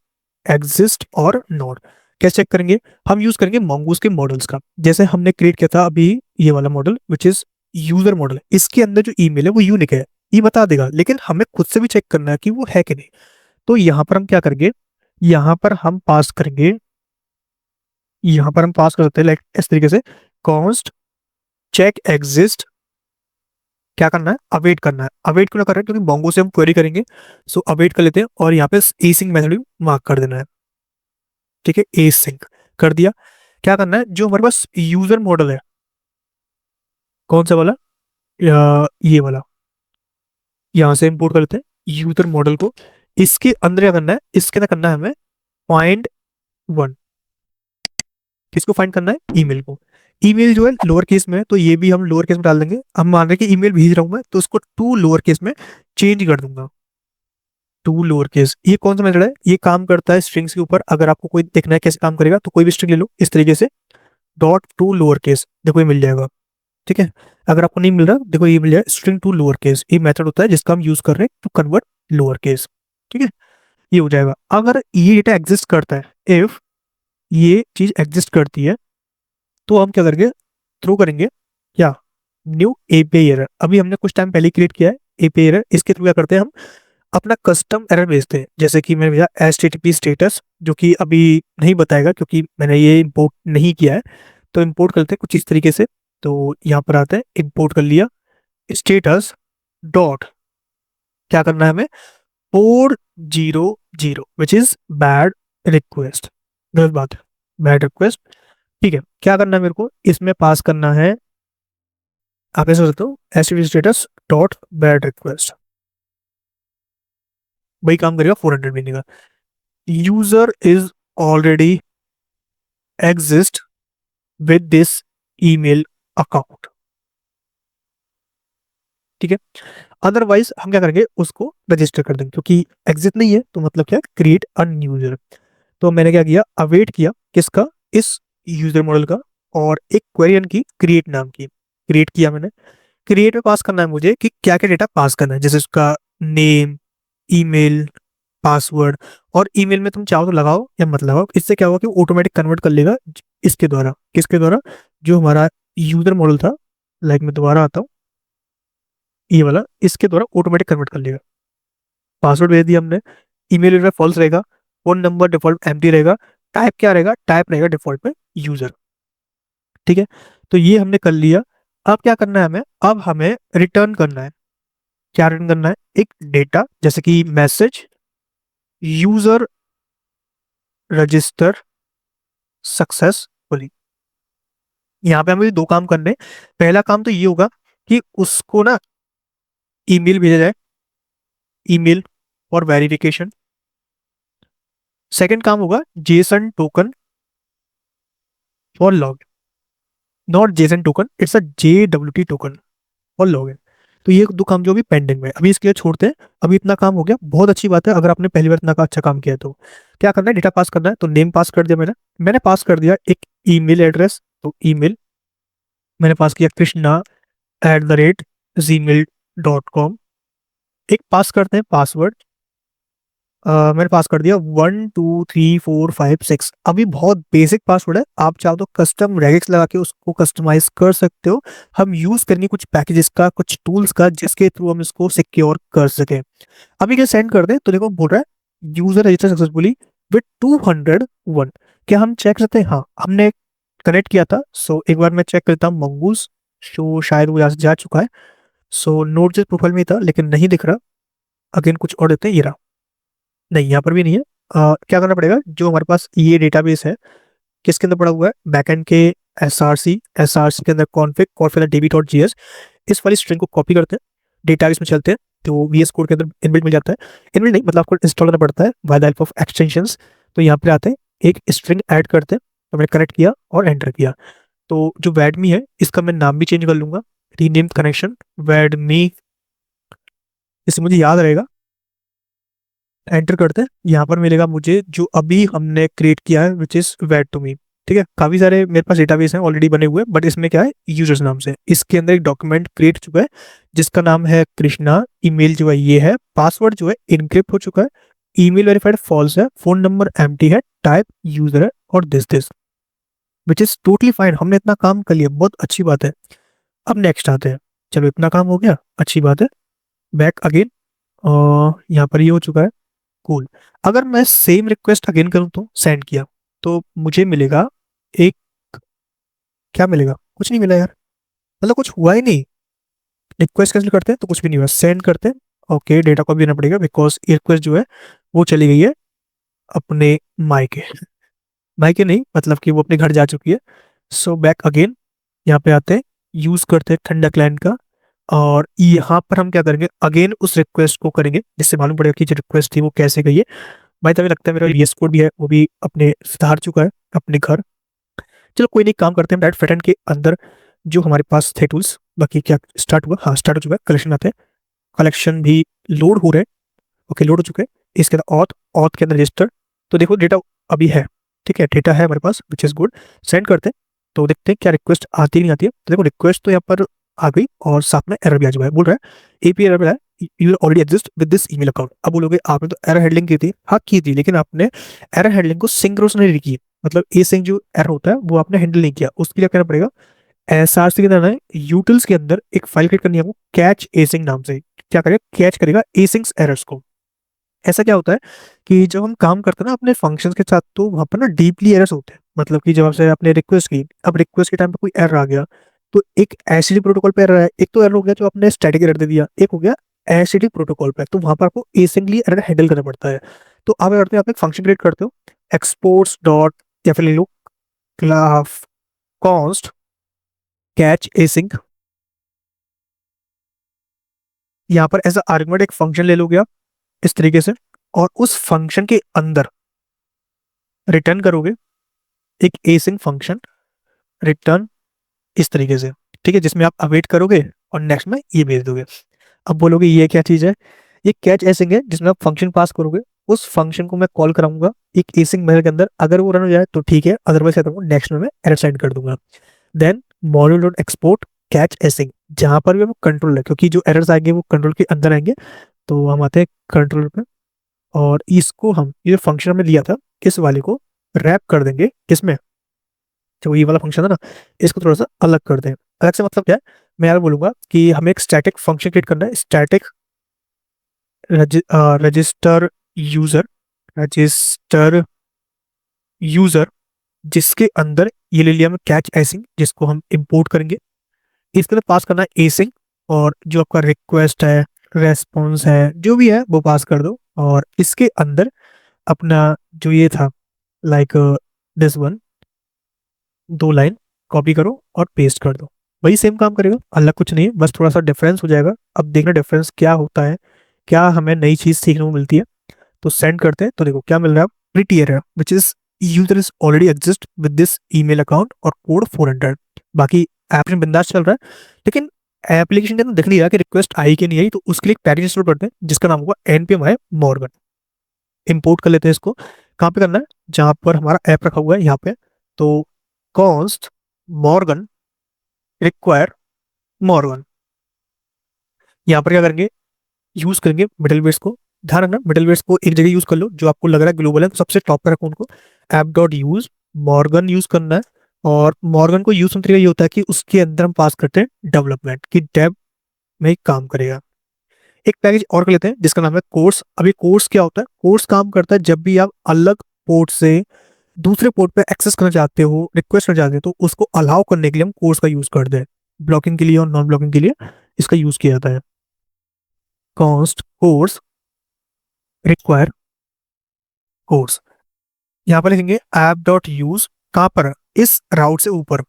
exist और नॉट। कैसे चेक करेंगे? हम यूज करेंगे mongoose के मॉडल्स का। जैसे हमने क्रिएट किया था अभी ये वाला model which is user model, इसके अंदर जो ईमेल है वो यूनिक है, ये बता देगा, लेकिन हमें खुद से भी चेक करना है कि वो है कि नहीं। तो यहाँ पर हम क्या करेंगे? यहाँ पर हम पास करेंगे, यहाँ पर हम पास कर सकते हैं लाइक इस तरीके से, कॉन्स्ट चेक एग्जिस्ट। क्या करना है? अवेट करना है। अवेट क्यों ना कर रहे हैं? क्योंकि mongo से हम क्वेरी करेंगे, सो अवेट कर लेते हैं और यहाँ पे एसिंक मेथड भी मार्क कर देना है। ठीक है, एसिंक कर दिया। क्या करना है? जो हमारे पास यूजर मॉडल है, कौन सा वाला? ये वाला, यहाँ से इंपोर्ट कर लेते हैं यूजर मॉडल को। इसके अंदर क्या करना है? इसके अंदर करना है हमें फाइंड वन। किसको फाइंड करना है? ईमेल को। ईमेल जो है लोअर केस में है, तो ये भी हम लोअर केस में डाल देंगे। हम मान रहे हैं कि ईमेल भेज रहा हूं मैं, तो उसको टू लोअर केस में चेंज कर दूंगा। टू लोअर केस, ये कौन सा मेथड है? ये काम करता है स्ट्रिंग्स के ऊपर। अगर आपको कोई देखना है कैसे काम करेगा, तो कोई भी स्ट्रिंग ले लो इस तरीके से, डॉट टू लोअर केस, देखो ये मिल जाएगा। ठीक है, अगर आपको नहीं मिल रहा देखो ये मिल जाएगा, स्ट्रिंग टू लोअर केस। ये मेथड होता है जिसका हम यूज कर रहे हैं टू कन्वर्ट लोअर केस। ठीक है, ये हो जाएगा। अगर ये डेटा एग्जिस्ट करता है, इफ ये चीज एग्जिस्ट करती है, तो हम क्या करेंगे? थ्रो करेंगे क्या? New API error. अभी हमने कुछ टाइम पहले क्रिएट किया है एपीआई एरर। इसके थ्रू क्या करते हैं हम? अपना कस्टम एरर भेजते हैं। जैसे कि मैंने भेजा HTTP स्टेटस, जो कि अभी नहीं बताएगा क्योंकि मैंने ये इंपोर्ट नहीं किया है। तो इंपोर्ट करते हैं कुछ इस तरीके से। तो यहाँ पर आते हैं, इंपोर्ट कर लिया स्टेटस डॉट, क्या करना है हमें? 400 विच इज बैड रिक्वेस्ट। गलत बात है, बैड रिक्वेस्ट। ठीक है, क्या करना है मेरे को? इसमें पास करना है, आप ऐसे सकते हो HTTP status dot bad request, वही काम करेगा 400 महीने का। User is already exist with this email account. ठीक है, अदरवाइज हम क्या करेंगे? उसको रजिस्टर कर देंगे, क्योंकि एग्जिट नहीं है तो मतलब क्या? Create a new user. तो मैंने क्या किया? अवेट किया किसका? इस यूजर मॉडल का, और एक क्वेरी की क्रिएट नाम की क्रिएट किया मैंने। क्रिएट में पास करना है मुझे कि क्या क्या डेटा पास करना है, जैसे उसका नेम, ईमेल, पासवर्ड। और ईमेल में तुम चाहो तो लगाओ या मत लगाओ, इससे क्या होगा कि ऑटोमेटिक कन्वर्ट कर लेगा इसके द्वारा। किसके द्वारा? जो हमारा यूजर मॉडल था, लाइक मैं दोबारा आता हूँ, ये वाला, इसके द्वारा ऑटोमेटिक कन्वर्ट कर लेगा। पासवर्ड भेज दिया हमने, ईमेल में फॉल्स रहेगा, फोन नंबर डिफॉल्ट एम्प्टी रहेगा, टाइप क्या रहेगा? टाइप रहेगा डिफॉल्ट में यूजर। ठीक है, तो ये हमने कर लिया। अब क्या करना है हमें? अब हमें रिटर्न करना है। क्या रिटर्न करना है? एक डेटा, जैसे कि मैसेज यूजर रजिस्टर सक्सेसफुली। यहाँ पे हमें दो काम करने हैं। पहला काम तो ये होगा कि उसको ना ईमेल भेजा जाए, ईमेल फॉर वेरिफिकेशन। सेकंड काम होगा Jason token for log, not Jason token, it's a JWT token for log. तो ये दो काम जो भी पेंडिंग में, अभी इसके लिए छोड़ते हैं। अभी इतना काम हो गया, बहुत अच्छी बात है। अगर आपने पहली बार इतना का अच्छा काम किया है तो क्या करना है? डेटा पास करना है। तो नेम पास कर दिया मैंने पास कर दिया एक ईमेल एड्रेस। तो ईमेल मैंने पास किया krishna@gmail.com। एक पास करते हैं पासवर्ड, मैंने पास कर दिया 1 2 3 4 5 6। अभी बहुत बेसिक पासवर्ड है, आप चाहो तो कस्टम रेगिक्स लगा के उसको कस्टमाइज कर सकते हो। हम यूज करेंगे कुछ पैकेजेस का, कुछ टूल्स का, जिसके थ्रू हम इसको सिक्योर कर सके। अभी क्या सेंड कर दे तो देखो बोल रहा है यूजर रजिस्टर सक्सेसफुली विद 201। क्या हम चेक करते हैं? हाँ, हमने कनेक्ट किया था। सो एक बार मैं चेक करता हूँ मंगूस। सो शायद वो यहाँ से जा चुका है। सो नोट जस्ट प्रोफाइल में ही था लेकिन नहीं दिख रहा। अगेन कुछ और देते हैं, ये रहा। नहीं, यहाँ पर भी नहीं है। क्या करना पड़ेगा, जो हमारे पास ये डेटाबेस है किसके अंदर पड़ा हुआ है, बैकएंड के एस आर सी के अंदर कॉन्फिग और db.js, इस वाली स्ट्रिंग को कॉपी करते हैं, डेटाबेस में चलते हैं तो वीएस कोड के अंदर इनबिल्ट मिल जाता है। इनबिल्ट नहीं मतलब आपको इंस्टॉल करना पड़ता है by the help of extensions. तो यहाँ पे आते हैं, एक स्ट्रिंग ऐड करते हैं। तो मैंने कनेक्ट किया और एंटर किया। तो जो वैडमी है इसका मैं नाम भी चेंज कर लूंगा, रीनेम कनेक्शन वैडमी, इससे मुझे याद रहेगा। एंटर करते हैं, यहाँ पर मिलेगा मुझे जो अभी हमने क्रिएट किया है विच इज वैड टू मी। ठीक है, काफी सारे मेरे पास डेटाबेस हैं ऑलरेडी बने हुए, बट इसमें क्या है, यूजर्स नाम से इसके अंदर एक डॉक्यूमेंट क्रिएट चुका है जिसका नाम है कृष्णा। ईमेल जो है ये है, पासवर्ड जो है इनक्रिप्ट हो चुका है, ईमेल वेरीफाइड फॉल्स है, फोन नंबर एम्प्टी है, टाइप यूजर है और this which is totally fine. हमने इतना काम कर लिया, बहुत अच्छी बात है। अब नेक्स्ट आते हैं। चलो इतना काम हो गया, अच्छी बात है। बैक अगेन, और यहाँ पर ये हो चुका है। कूल। अगर मैं सेम रिक्वेस्ट अगेन करूं तो सेंड किया तो मुझे मिलेगा एक, क्या मिलेगा, कुछ नहीं मिला यार, मतलब कुछ हुआ ही नहीं। रिक्वेस्ट कैंसिल करते हैं तो कुछ भी नहीं हुआ, सेंड करते हैं। ओके, डेटा को भी देना पड़ेगा बिकॉज रिक्वेस्ट जो है वो चली गई है अपने मायके। मायके नहीं मतलब कि वो अपने घर जा चुकी है। सो बैक अगेन, यहाँ पे आते हैं, यूज करते हैं ठंडा क्लाइंट का। और यहाँ पर हम क्या करेंगे, अगेन उस रिक्वेस्ट को करेंगे जिससे मालूम पड़ेगा कि जो रिक्वेस्ट थी वो कैसे गई है। भाई तभी लगता है मेरा वीएस कोड भी है वो भी अपने सुधार चुका है अपने घर। चलो कोई नहीं, काम करते हैं डायरेक्ट फ्रंट के अंदर जो हमारे पास थे टूल्स। बाकी क्या स्टार्ट हुआ, हाँ स्टार्ट हो चुका है, कलेक्शन आते हैं, कलेक्शन भी लोड हो रहे हैं। ओके, लोड हो चुके हैं। इसके अंदर ऑथ, ऑथ के अंदर रजिस्टर। तो देखो डेटा अभी है, ठीक है, डेटा है हमारे पास विच इज गुड। सेंड करते हैं तो देखते हैं क्या रिक्वेस्ट आती है नहीं आती है। तो देखो रिक्वेस्ट तो यहाँ पर आ गई और साथ में एरर भी आ चुका है, बोल रहा है एपी एरर है, you already exist with this email account. अब बोलोगे आपने तो एरर हैंडलिंग की थी, हाँ की थी, लेकिन आपने एरर हैंडलिंग को सिंक्रोस नहीं की, मतलब ए सिंक जो एरर होता है वो आपने हैंडल नहीं किया। उसके लिए करना पड़ेगा, एसआरसी के अंदर यूटिल्स के अंदर एक फाइल क्रिएट करनी है आपको कैच एसिंग नाम से। क्या करेगा, कैच करेगा एसिंग्स एरर्स को। ऐसा क्या होता है कि जब हम काम करते हैं ना अपने फंक्शंस के साथ तो वहां पर ना डीपली एरर्स होते हैं। मतलब कि जब आपसे आपने रिक्वेस्ट की, अब रिक्वेस्ट के टाइम पे कोई एरर आ गया तो एक एचटीटीपी प्रोटोकॉल पे एरर है, एक तो एरर हो गया जो आपने स्टैटिक एरर दे दिया, एक हो गया एचटीटीपी प्रोटोकॉल पे, तो वहां पर आपको एसिंगली एरर हैंडल करना पड़ता है। तो आप क्या करते हैं, आप एक फंक्शन क्रिएट करते हो, एक्सपोर्ट्स डॉट, या फिर ले लो क्लास कॉन्स्ट कैच एसिंग। यहाँ पर एज आर्गुमेंट एक फंक्शन ले लोगे आप इस तरीके से, और उस फंक्शन के अंदर रिटर्न करोगे एक एसिंग फंक्शन, रिटर्न इस तरीके से, ठीक है, जिसमें आप अवेट करोगे और नेक्स्ट में ये भेज दोगे। अब बोलोगे ये क्या चीज है, ये कैच एसिंग है जिसमें आप फंक्शन पास करोगे, उस फंक्शन को मैं कॉल कराऊंगा एक एसिंग मेथड के अंदर। अगर वो रन हो जाए तो ठीक है, अदरवाइज क्या करूंगा, नेक्स्ट में मैं एरर साइड कर दूंगा। Then module dot export catch async, जहां पर भी वो कंट्रोल है, क्योंकि जो एरर्स आएंगे वो कंट्रोल के अंदर आएंगे। तो हम आते हैं कंट्रोल पे, और इसको हम ये फंक्शन हमने लिया था इस वाले को रैप कर देंगे किसमें, जो ये वाला फंक्शन है ना, इसको थोड़ा सा अलग कर दें। अलग से मतलब क्या है, मैं यार बोलूंगा कि हमें एक स्टैटिक फंक्शन क्रिएट करना है, static register user, register user, जिसके अंदर ये ले लिया हमने कैच एसिंग जिसको हम इंपोर्ट करेंगे। इसके अंदर पास करना है एसिंग, और जो आपका रिक्वेस्ट है, रेस्पॉन्स है, जो भी है वो पास कर दो। और इसके अंदर अपना जो ये था, like this one, 2 line copy करो और पेस्ट कर दो। वही सेम काम करेगा, अलग कुछ नहीं है, बस थोड़ा सा डिफरेंस हो जाएगा। अब देखना डिफरेंस क्या होता है, क्या हमें नई चीज सीखने को मिलती है। तो सेंड करते हैं तो देखो क्या मिल रहा है, pretty error which is user is already exist with this email account और कोड 400। बाकी एप्लीकेशन बिंदास चल रहा है, लेकिन एप्लीकेशन के अंदर दिख नहीं रहा कि रिक्वेस्ट आई कि नहीं आई। तो उसके लिए एक पैकेज इंस्टॉल करते हैं जिसका नाम होगा npm है मॉर्गन। इंपोर्ट कर लेते हैं इसको, कहाँ पे करना है, जहां पर हमारा ऐप रखा हुआ है यहाँ पे। तो कॉन्स्ट मॉर्गन रिक्वायर मॉर्गन, यहाँ पर क्या करेंगे, यूज करेंगे मिडिल वेट्स को, ध्यान रखना मिडलवेयर्स को एक जगह यूज कर लो, जो आपको लग रहा है ग्लोबल है तो सबसे टॉप पे रखो उनको। App dot use Morgan use करना है, और मॉर्गन को यूज करने का तरीका ये होता है कि उसके अंदर हम पास करते हैं डेवलपमेंट की डेव में ही काम करेगा। एक पैकेज और कर लेते हैं जिसका नाम है कोर्स। अभी कोर्स क्या होता है? कोर्स काम करता है जब भी आप अलग पोर्ट से दूसरे पोर्ट पे एक्सेस करना चाहते हो, रिक्वेस्ट करना चाहते हो, तो उसको अलाउ करने के लिए हम कोर्स का यूज करते हैं। ब्लॉकिंग के लिए और नॉन ब्लॉकिंग के लिए इसका यूज किया जाता है। कॉन्स्ट कोर्स रिक्वायर कोर्स, यहाँ पर लिखेंगे ऐप डॉट यूज, कहाँ पर? इस राउट से ऊपर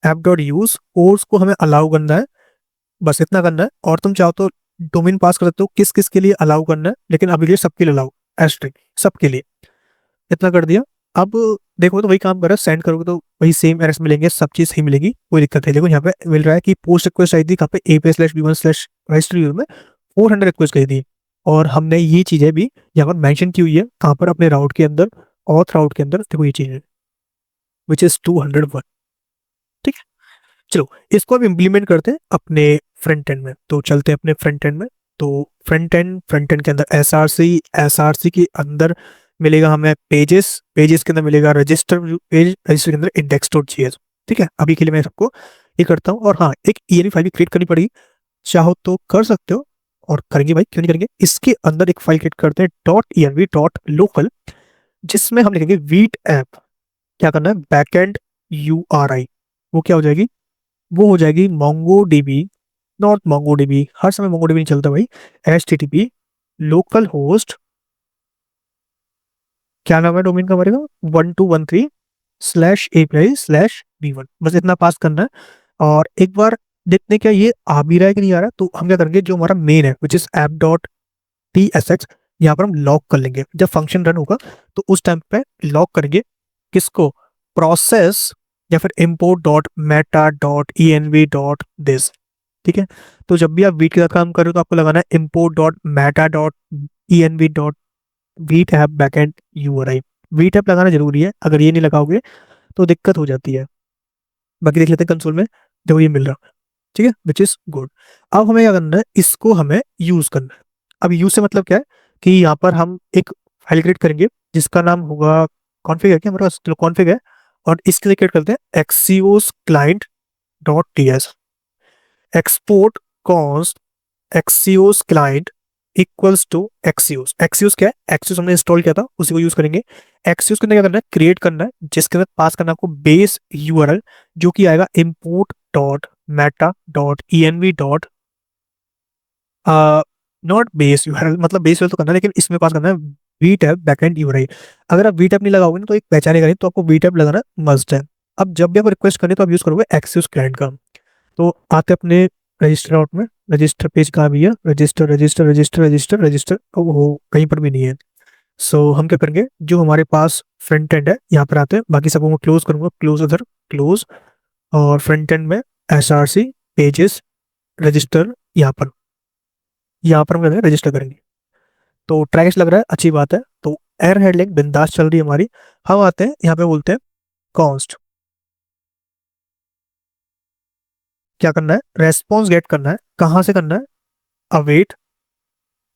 ऐप डॉट यूज कोर्स को हमें अलाउ करना है, बस इतना करना है। और तुम चाहो तो डोमेन पास कर सकते हो किस किस के लिए अलाउ करना है, लेकिन अभी के लिए सबके लिए अलाउ, एस्ट्रिक सबके लिए, इतना कर दिया। अब देखो तो वही काम कर रहा है, सेंड करोगे तो वही सेम एरर्स मिलेंगे, सब चीज सही मिलेगी, कोई दिक्कत है। देखो यहाँ पे मिल रहा है कि पोस्ट रिक्वेस्ट आई थी कहाँ पे, API/B1/register में 400 रिक्वेस्ट गई थी, और हमने ये चीजें भी यहाँ पर मेंशन की हुई है कहाँ पर, अपने राउट के अंदर, ऑथ राउट के अंदर देखो ये चीज है विच इज 201। ठीक है, चलो इसको अब इम्प्लीमेंट करते हैं अपने फ्रंट एंड में। तो चलते हैं अपने फ्रंट एंड में। तो फ्रंट एंड के अंदर एसआरसी के अंदर मिलेगा हमें पेजेस, पेजेस के अंदर मिलेगा रजिस्टर पेज, रजिस्टर के अंदर इंडेक्स डॉट जीएस। ठीक है, अभी के लिए मैं सबको ये करता हूँ। और हाँ, एक ENV फाइल भी क्रिएट करनी पड़ेगी, चाहो तो कर सकते हो, और करेंगे भाई, क्यों नहीं करेंगे। इसके अंदर एक फाइल क्रिएट करते हैं .env.local, जिसमें हम लिखेंगे वीट ऐप। क्या करना है? बैकएंड URI, वो क्या हो जाएगी? वो हो जाएगी MongoDB, नॉट MongoDB, हर समय MongoDB नहीं चलता भाई। HTTP लोकल होस्ट, क्या नाम है डोमेन का हमारे का, 1213/API/B1, बस इतना पास करना है। और एक बार देखते क्या ये आ भी रहा है कि नहीं आ रहा है, तो हम क्या करेंगे, जो हमारा मेन है which is app dot TSX, यहाँ पर हम लॉक कर लेंगे। जब फंक्शन रन होगा तो उस टाइम पे लॉक करेंगे किसको? प्रोसेस या फिर import dot Meta dot env dot this. ठीक है, तो जब भी आप वीट के साथ काम कर रहे हो तो आपको लगाना है import dot Meta dot env dot wheat app backend URI। Wheat app लगाना जरूरी है, अगर ये नहीं लगाओगे तो दिक्कत हो जाती है। बाकी देख लेते हैं कंसोल में, देखो ये मिल रहा है। ठीक है, विच इज गुड। अब हमें क्या करना है, इसको हमें यूज करना है। अब यूज से मतलब क्या है कि यहाँ पर हम एक फाइल क्रिएट करेंगे जिसका नाम होगा कॉन्फ़िग है, क्या हमारे पास? चलो कॉन्फ़िग है, और इसके लिए क्रिएट करते हैं axios client dot ts, export const Axios client equals to Axios। Axios क्या है? Axios हमने इंस्टॉल किया था, उसी को यूज करेंगे। Axios के अंदर क्या करना है? क्रिएट करना है, जिसके अंदर पास करना है आपको बेस URL, जो कि आएगा import dot Meta dot env dot, not base URL, मतलब बेस URL तो करना है, लेकिन इसमें पास करना है VTab बैकएंड URI। अगर आप VTab नहीं लगाओगे ना तो एक पहचानेगा नहीं, तो आपको VTab लगाना मस्ट है। अब जब भी आप रिक्वेस्ट करें तो आप यूज करोगे Axios क्लाइंट का। तो आते अपने रजिस्टर आउट में, रजिस्टर पेज कहाँ भी है? Register register register register register, वो कहीं पर भी नहीं है। सो हम क्या करेंगे, जो हमारे पास फ्रंट एंड है यहाँ पर आते हैं, बाकी सबको मैं क्लोज करूंगा, क्लोज उधर क्लोज, और फ्रंट एंड में SRC पेजेस रजिस्टर, यहाँ पर हम रजिस्टर करेंगे। तो ट्रैक्स लग रहा है, अच्छी बात है। तो एयर हैंडलिंग बिंदास चल रही है हमारी। हम आते हैं यहाँ पे, बोलते हैं कॉन्स्ट, क्या करना है? रेस्पॉन्स गेट करना है। कहाँ से करना है? अवेट,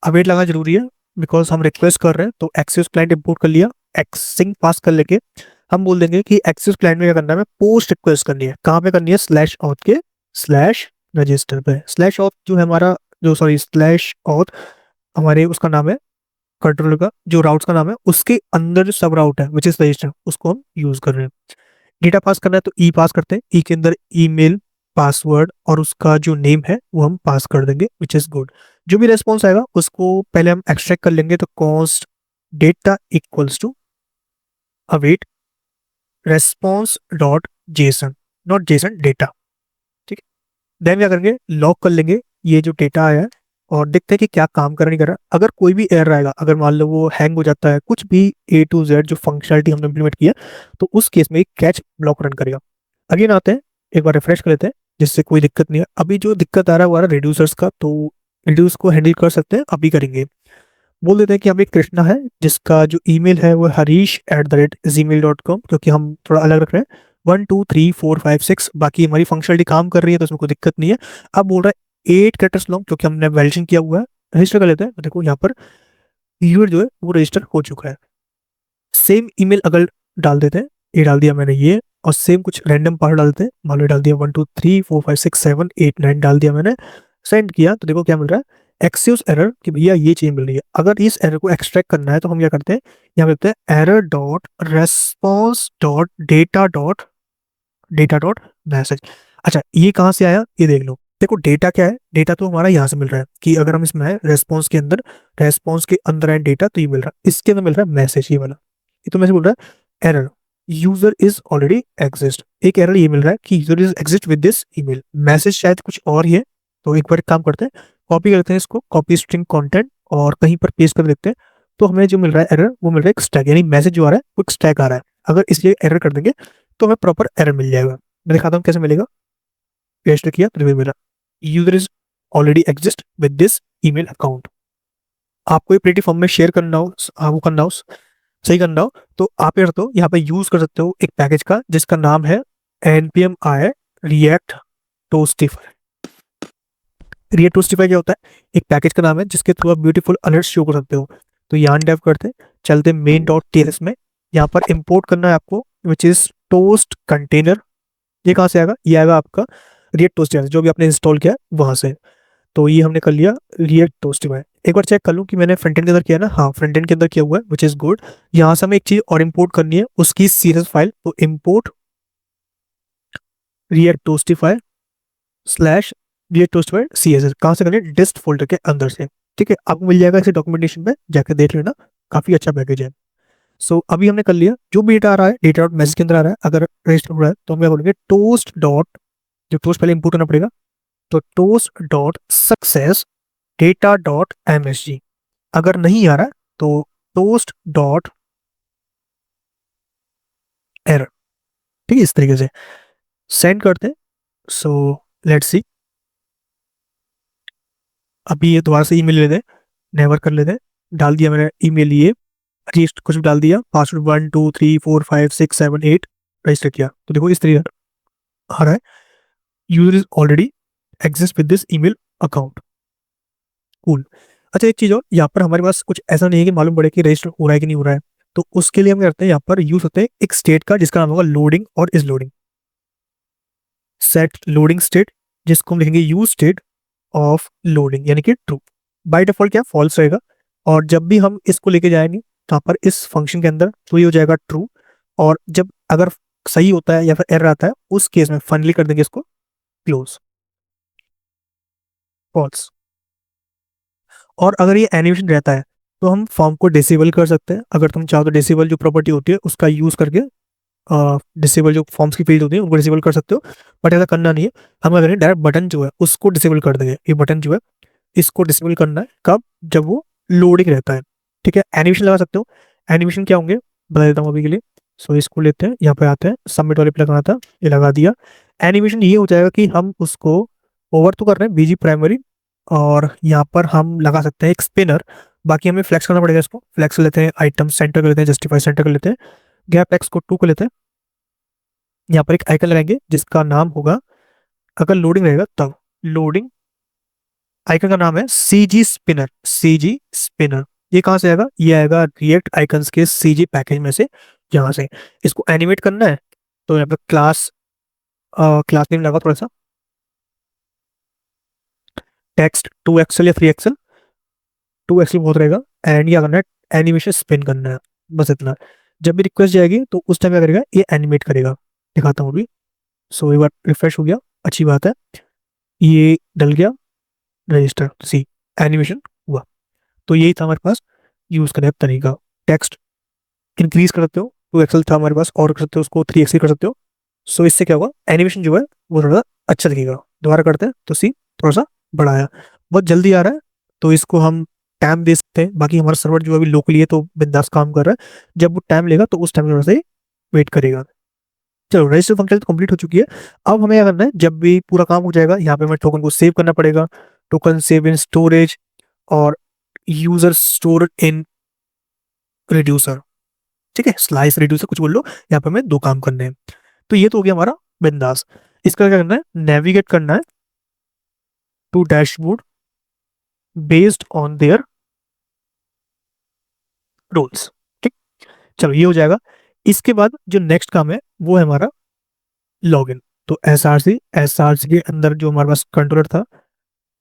अवेट लगाना जरूरी है, बिकॉज हम रिक्वेस्ट कर रहे हैं। तो एक्सेस क्लाइंट इंपोर्ट कर लिया, एक्सिंग पास कर लेके हम बोल देंगे कि एक्सेस क्लाइंट में क्या करना है, हमें पोस्ट रिक्वेस्ट करनी है। कहाँ पे करनी है? /auth के /रजिस्टर पे। /auth जो है हमारा, जो सॉरी /auth हमारे उसका नाम है, कंट्रोलर का जो राउट्स का नाम है, उसके अंदर जो सब राउट है विच इज रजिस्टर, उसको हम यूज कर रहे हैं। डेटा पास करना है तो ई पास करते हैं, ई के अंदर ईमेल पासवर्ड और उसका जो नेम है वो हम पास कर देंगे, विच इज गुड। जो भी रेस्पॉन्स आएगा उसको पहले हम एक्सट्रैक्ट कर लेंगे। तो const data equals to await response dot JSON, not JSON data. ठीक है, देन क्या करेंगे, लॉक कर लेंगे ये जो डेटा आया है, और देखते हैं कि क्या काम कर रहा नहीं कर रहा। अगर कोई भी एरर आएगा, अगर मान लो वो हैंग हो जाता है, कुछ भी A to Z जो फंक्शनलिटी हमने इंप्लीमेंट किया, तो उस केस में कैच ब्लॉक रन करेगा। अगेन आते हैं, एक बार रिफ्रेश कर लेते हैं, जिससे कोई दिक्कत नहीं है। अभी जो दिक्कत आ रहा है वो आ रहा है रिड्यूसर्स का, तो रिड्यूस को हैंडल कर सकते हैं, अभी करेंगे। बोल देते हैं कि हम एक कृष्णा है जिसका जो ईमेल है वो harish@gmail.com, क्योंकि हम थोड़ा अलग रख रहे हैं। 1 2 3 4 5 6, बाकी हमारी फंक्शनलिटी काम कर रही है तो उसमें कोई दिक्कत नहीं है। अब बोल रहा है 8 कैरेक्टर्स लॉन्ग, क्योंकि हमने वैलिडेशन किया हुआ है। रजिस्टर कर लेते हैं, तो देखो यहाँ पर यूजर जो है वो रजिस्टर हो चुका है। सेम ईमेल अगर डाल देते हैं, ये डाल दिया मैंने ये, और सेम कुछ रैंडम पासवर्ड डालते हैं, मान लो डाल दिया 1 2 3 4 5 6 7 8 9 डाल दिया मैंने, सेंड किया, तो देखो क्या मिल रहा है, एक्सेस एरर, कि भैया ये चीज मिल रही है। अगर इस एरर को एक्सट्रैक्ट करना है तो हम क्या करते हैं, यहाँ पे लिखते हैं error dot response dot data dot message. अच्छा, ये कहाँ से आया ये देख लो। देखो डेटा क्या है, डेटा तो हमारा यहाँ से मिल रहा है कि अगर हम इसमें है रेस्पॉन्स के अंदर, रेस्पॉन्स के अंदर है डेटा, तो ये मिल रहा है, इसके अंदर मिल रहा है मैसेज ये वाला। ये तो मैसेज बोल रहा है error user is already exist, एक एरर ये मिल रहा है कि user is exist with this email. Message शायद कुछ और ही है, तो एक बार काम करते हैं, कॉपी करते हैं इसको, कॉपी स्ट्रिंग कंटेंट, और कहीं पर पेस्ट कर देते हैं। तो हमें जो मिल रहा है एरर, वो मिल रहा है एक स्टैक, यानी मैसेज जो आ रहा है वो एक स्टैक आ रहा है। अगर इसलिए एरर कर देंगे तो हमें प्रॉपर एरर मिल जाएगा। मैं दिखाता हूँ कैसे मिलेगा। पेस्ट किया तो देखो मेरा user is already exist with this email account. आपको ये प्लेटी फॉर्म में शेयर करना हो, वो करना हो, सही करना हो, तो आप ये करते हो, यहाँ पे यूज कर सकते हो एक पैकेज का जिसका नाम है npm i react toastify। React Toastify क्या होता है, एक पैकेज का नाम है जिसके थ्रू आप ब्यूटीफुल अलर्ट शो कर सकते हो। तो यहाँ डेव करते हैं, चलते मेन डॉट टीएलएस में, यहाँ पर इंपोर्ट करना है आपको विच इज टोस्ट कंटेनर। ये कहाँ से आएगा, ये आएगा आपका रिएक्ट टोस्टिफाई जो भी आपने इंस्टॉल किया है वहां से। तो ये हमने कर लिया रिएक्ट टोस्टिफाई। एक बार चेक कर लूँ कि मैंने फ्रंट एंड के अंदर किया ना, हाँ फ्रंट एंड के अंदर किया हुआ है विच इज गुड। यहाँ से हमें एक चीज और इंपोर्ट करनी है, उसकी सीएसएस फाइल, तो import React Toastify slash React Toastify CSS, कहाँ से करें, डिस्ट फोल्डर के अंदर से। ठीक है, आपको मिल जाएगा इसे डॉक्यूमेंटेशन पे जाकर देख लेना, काफी अच्छा पैकेज है। सो अभी हमने कर लिया, जो भी डेटा आ रहा है डेटा डॉट मैसेज के अंदर आ रहा है, अगर रजिस्टर हो रहा है तो हम क्या बोलेंगे टोस्ट डॉट, जो टोस्ट पहले इंपोर्ट करना पड़ेगा, तो toast dot success data dot MSG. अगर नहीं आ रहा है तो टोस्ट डॉट एरर। ठीक है, इस तरीके से सेंड करते हैं। सो लेट्स सी, अभी ये दोबारा से ईमेल लेते हैं, नेवर कर लेते हैं। डाल दिया मैंने ईमेल, ये रजिस्टर कुछ भी डाल दिया, पासवर्ड 1 2 3 4 5 6 7 8 रजिस्टर किया, तो देखो इस तरीके आ रहा है, user is already exist with this email account. Cool. अच्छा एक चीज और, यहाँ पर हमारे पास कुछ ऐसा नहीं है कि मालूम पड़े कि रजिस्टर हो रहा है कि नहीं हो रहा है, तो उसके लिए हम करते हैं, यहाँ पर यूज होते हैं एक स्टेट का जिसका नाम होगा लोडिंग और is loading. Set loading state, जिसको हम लिखेंगे यूज स्टेट ऑफ लोडिंग, यानी कि ट्रू। बाय डिफॉल्ट क्या फॉल्स रहेगा, और जब भी हम इसको लेके जाएंगे तो यहाँ पर इस फंक्शन के अंदर तो ये हो जाएगा ट्रू, और जब अगर सही होता है या फिर एरर आता है उस केस में फाइनली कर देंगे इसको क्लोज, फॉल्स। और अगर ये एनिमेशन रहता है तो हम फॉर्म को डिसेबल कर सकते हैं, अगर तुम चाहो तो डिसेबल जो प्रॉपर्टी होती है उसका यूज करके डिसेबल जो फॉर्म्स की फील्ड होती है उनको डिसेबल कर सकते हो। बट ऐसा करना नहीं है, हम अगर डायरेक्ट बटन जो है उसको डिसेबल कर देंगे। ये बटन जो है इसको डिसेबल करना है कब, जब वो लोडिंग रहता है। ठीक है, एनिमेशन लगा सकते हो। एनिमेशन क्या होंगे बता देता हूँ अभी के लिए। सो इसको लेते हैं, यहाँ पे आते हैं, सबमिट वाले पे लगाना था, ये लगा दिया। एनिमेशन ये हो जाएगा कि हम उसको ओवर तो कर रहे हैं बीजी प्राइमरी, और यहाँ पर हम लगा सकते हैं एक स्पिनर। बाकी हमें फ्लेक्स करना पड़ेगा, इसको फ्लेक्स कर लेते हैं, आइटम सेंटर कर लेते हैं, जस्टिफाई सेंटर कर लेते हैं, गैप एक्स को 2 कर लेते हैं। यहाँ पर एक आइकन लगाएंगे जिसका नाम होगा, अगर लोडिंग रहेगा तब, लोडिंग आइकन का नाम है सीजी स्पिनर, सीजी स्पिनर। ये कहाँ से आएगा, ये आएगा रिएक्ट आइकन्स के सीजी पैकेज में से, यहाँ से इसको एनिमेट करना है। तो यहाँ पे क्लास, क्लास नेम लगा थोड़ा सा, टेक्स्ट 2 एक्सएल या 3 एक्सएल, 2 एक्सएल बहुत रहेगा, एंड ये करना है एनिमेशन स्पिन करना है, बस इतना। जब भी रिक्वेस्ट जाएगी तो उस टाइम क्या करेगा, ये एनिमेट करेगा। दिखाता हूँ अभी। सो एक बार रिफ्रेश हो गया, अच्छी बात है, ये डल गया, रजिस्टर सी, एनिमेशन हुआ। तो यही था हमारे पास यूज करने का तरीका। टेक्स्ट इंक्रीज कर सकते हो, 2 एक्सएल था हमारे पास, और कर सकते हो उसको 3 एक्सएल कर सकते हो। सो इससे क्या होगा, एनिमेशन जो है वो थोड़ा अच्छा दिखेगा। दोबारा करते हैं तो सी थोड़ा सा बड़ा आया, बहुत जल्दी आ रहा है, तो इसको हम टाइम दे सकते हैं। बाकी हमारा सर्वर जो अभी लोकली है तो बिंदास काम कर रहा है, जब वो टाइम लेगा तो उस टाइम थोड़ा सा वेट करेगा। चलो रजिस्टर फंक्शन तो कंप्लीट हो चुकी है। अब हमें क्या करना है, जब भी पूरा काम हो जाएगा यहाँ पे हमें टोकन को सेव करना पड़ेगा, टोकन सेव इन स्टोरेज, और यूजर स्टोर इन रिड्यूसर। ठीक है, स्लाइस रिड्यूसर कुछ बोल लो, यहाँ पे हमें 2 काम करने हैं। तो ये तो हो गया हमारा बिंदास। इसका क्या करना है, नेविगेट करना है to dashboard based on their rules. ठीक, चलो ये हो जाएगा। इसके बाद जो नेक्स्ट काम है वो है हमारा लॉगिन। तो एस आर सी के अंदर जो हमारे पास कंट्रोलर था,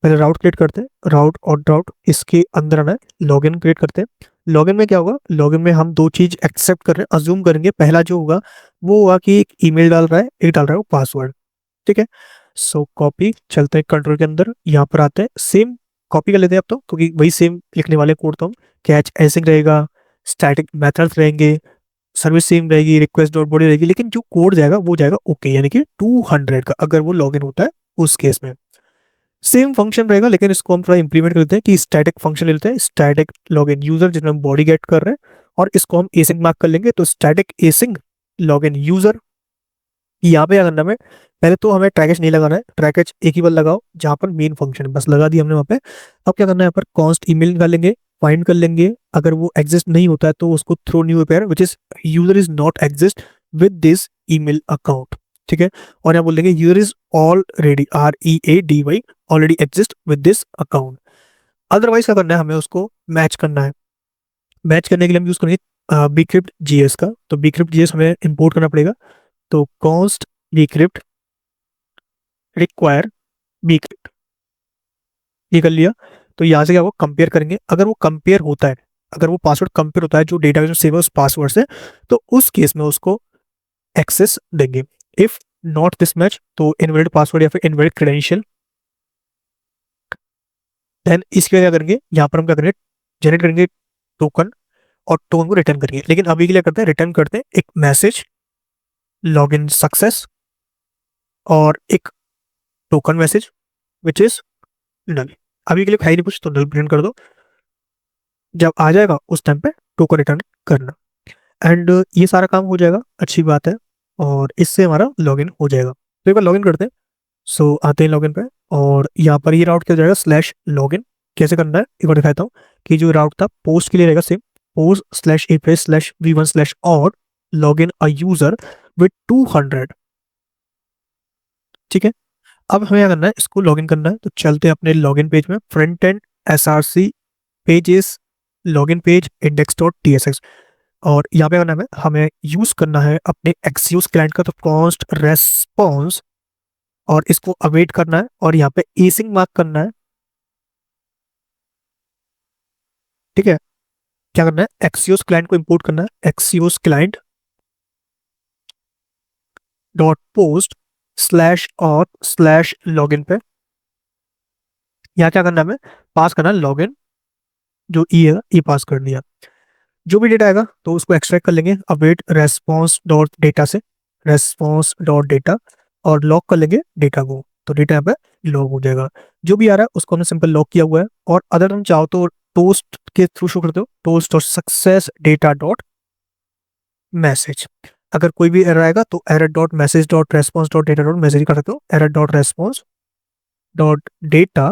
पहले राउट क्रिएट करते हैं, राउट और राउट इसके अंदर आना है, लॉगिन क्रिएट करते हैं। लॉगिन में क्या होगा, लॉगिन में हम दो चीज एक्सेप्ट कर रहे हैं, अज्यूम करेंगे। पहला जो होगा वो होगा कि एक ईमेल डाल रहा है, एक डाल रहा है वो पासवर्ड। ठीक है, सो कॉपी, चलते हैं कंट्रोल के अंदर, यहाँ पर आते हैं, सेम कॉपी कर लेते हैं अब तो, क्योंकि वही सेम लिखने वाले कोड। तो हम कैच एसिंग रहेगा, स्टैटिक मेथड्स रहेंगे, सर्विस सेम रहेगी, रिक्वेस्ट डॉट बॉडी रहेगी, लेकिन जो कोड जाएगा वो जाएगा ओके, यानी कि 200 का अगर वो लॉगिन होता है उस केस में। सेम फंक्शन रहेगा, लेकिन इसको हम थोड़ा इंप्लीमेंट करते हैं कि स्टैटिक फंक्शन ले लेते हैं, स्टैटिक लॉगिन यूजर, जिसमें हम बॉडी गेट कर रहे हैं, और इसको हम एसिंग मार्क कर लेंगे। तो स्टैटिक एसिंग लॉगिन यूजर, यहाँ पे क्या करना है, पहले तो हमें ट्रैकेज नहीं लगाना है, ट्रैकेज एक ही बार लगाओ जहां पर मेन फंक्शन है, बस लगा दिया हमने वहाँ पे। अब क्या करना है, यहाँ पर कॉन्स्ट ईमेल निकालेंगे, फाइंड कर लेंगे, अगर वो एग्जिस्ट नहीं होता है तो उसको throw new appear which is user is not exist with this email account. ठीक है, और यहाँ बोल देंगे user is already, READY, already exist with this account. Otherwise क्या करना है, हमें उसको मैच करना है। मैच करने के लिए हम यूज करेंगे bcrypt JS का। तो bcrypt JS हमें इंपोर्ट करना पड़ेगा। तो कॉन्स्ट bcrypt रिक्वायर bcrypt, ये कर लिया। तो यहाँ से क्या वो कंपेयर करेंगे, अगर वो कंपेयर होता है, अगर वो पासवर्ड कंपेयर होता है जो डेटाबेस में सेव है उस पासवर्ड से, तो उस केस में उसको एक्सेस देंगे। इफ नॉट दिस मैच, तो इनवैलिड पासवर्ड या फिर इनवैलिड क्रेडेंशियल। देन इसके बाद क्या करेंगे, यहाँ पर हम क्या करेंगे, जनरेट करेंगे टोकन, और टोकन को रिटर्न करेंगे। लेकिन अभी के लिए करते हैं, रिटर्न करते हैं एक मैसेज लॉग इन सक्सेस, और एक token message which is null. अभी के लिए है ही नहीं कुछ, तो नल प्रिंट कर दो। जब आ जाएगा उस टाइम पे टोकन रिटर्न करना, एंड ये सारा काम हो जाएगा, अच्छी बात है। और इससे हमारा लॉगिन हो जाएगा। तो एक बार लॉगिन करते हैं। सो आते हैं लॉगिन पे, और यहाँ पर ये राउट क्या हो जाएगा, /लॉगिन। कैसे करना है एक बार दिखाता हूँ, कि जो राउट था पोस्ट के लिए रहेगा same, post/api/v1/or login a user with 200। ठीक है, अब हमें क्या करना है, इसको लॉगिन करना है। तो चलते हैं अपने लॉगिन पेज में, front end SRC pages login page index.tsx। और यहाँ पे करना है, हमें यूज करना है अपने एक्सियोस क्लाइंट का। तो कॉन्स्ट रेस्पॉन्स, और इसको अवेट करना है, और यहाँ पे एसिंग मार्क करना है। ठीक है, क्या करना है, एक्सियोस क्लाइंट को इंपोर्ट करना है, Axios client dot post /auth/login पे। यहाँ क्या करना है, हमें पास करना है लॉगिन, जो ई है ई पास कर दिया। जो भी डेटा आएगा तो उसको एक्सट्रैक्ट कर लेंगे अवेट रेस्पॉन्स डॉट डेटा से, रेस्पॉन्स डॉट डेटा, और लॉक कर लेंगे डेटा को। तो डेटा यहाँ पे लॉग हो जाएगा। जो भी आ रहा है उसको हमने सिंपल लॉक किया हुआ है। और अगर तुम चाहो तो टोस्ट के थ्रू शो करते हो, टोस्ट और सक्सेस डेटा डॉट मैसेज। अगर कोई भी एरर आएगा तो error dot message dot response dot data dot message कर सकते हो, error dot response dot data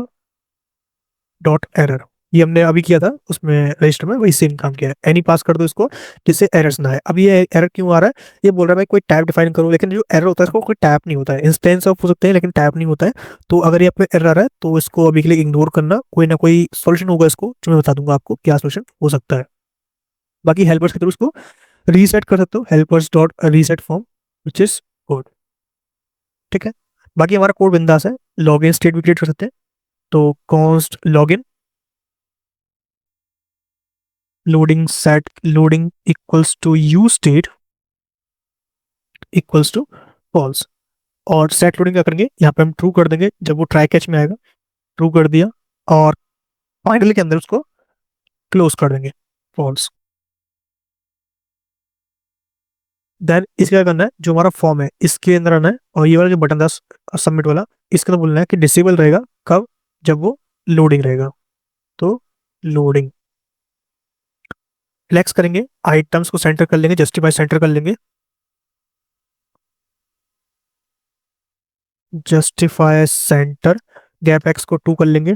dot error. ये हमने अभी किया था उसमें रजिस्टर में, वही सेम काम किया है। एनी पास कर दो इसको, जिससे एरर्स ना आए। अब ये एरर क्यों आ रहा है, ये बोल रहा है भाई कोई टैब डिफाइन करो, लेकिन जो एरर होता है इसको कोई टैब नहीं होता है। इंस्टेंस ऑफ हो सकते हैं लेकिन टैब नहीं होता है। तो अगर ये पे एरर आ रहा है तो इसको अभी के लिए इग्नोर करना, कोई ना कोई सोल्यूशन होगा इसको, जो मैं बता दूंगा आपको क्या सोल्यूशन हो सकता है। बाकी हेल्पर्स के थ्रू इसको रीसेट कर सकते हो, helpers dot reset form which is good. ठीक है, बाकी हमारा कोड बिंदास है। लॉगिन स्टेट भी क्रिएट कर सकते हैं। तो const login loading set loading equals to use state equals to false. और सेट लोडिंग क्या करेंगे, यहाँ पे हम ट्रू कर देंगे जब वो ट्राई कैच में आएगा, ट्रू कर दिया। और फाइनली के अंदर उसको क्लोज कर देंगे, फॉल्स। देन इसका क्या करना है, जो हमारा फॉर्म है इसके अंदर आना है, और ये वाला जो बटन था सबमिट वाला, इसके अंदर बोलना है कि डिसेबल रहेगा कब, जब वो लोडिंग रहेगा। तो लोडिंग फ्लेक्स करेंगे, आइटम्स को सेंटर कर लेंगे, जस्टिफाई सेंटर कर लेंगे, जस्टिफाई सेंटर, गैप एक्स को 2 कर लेंगे।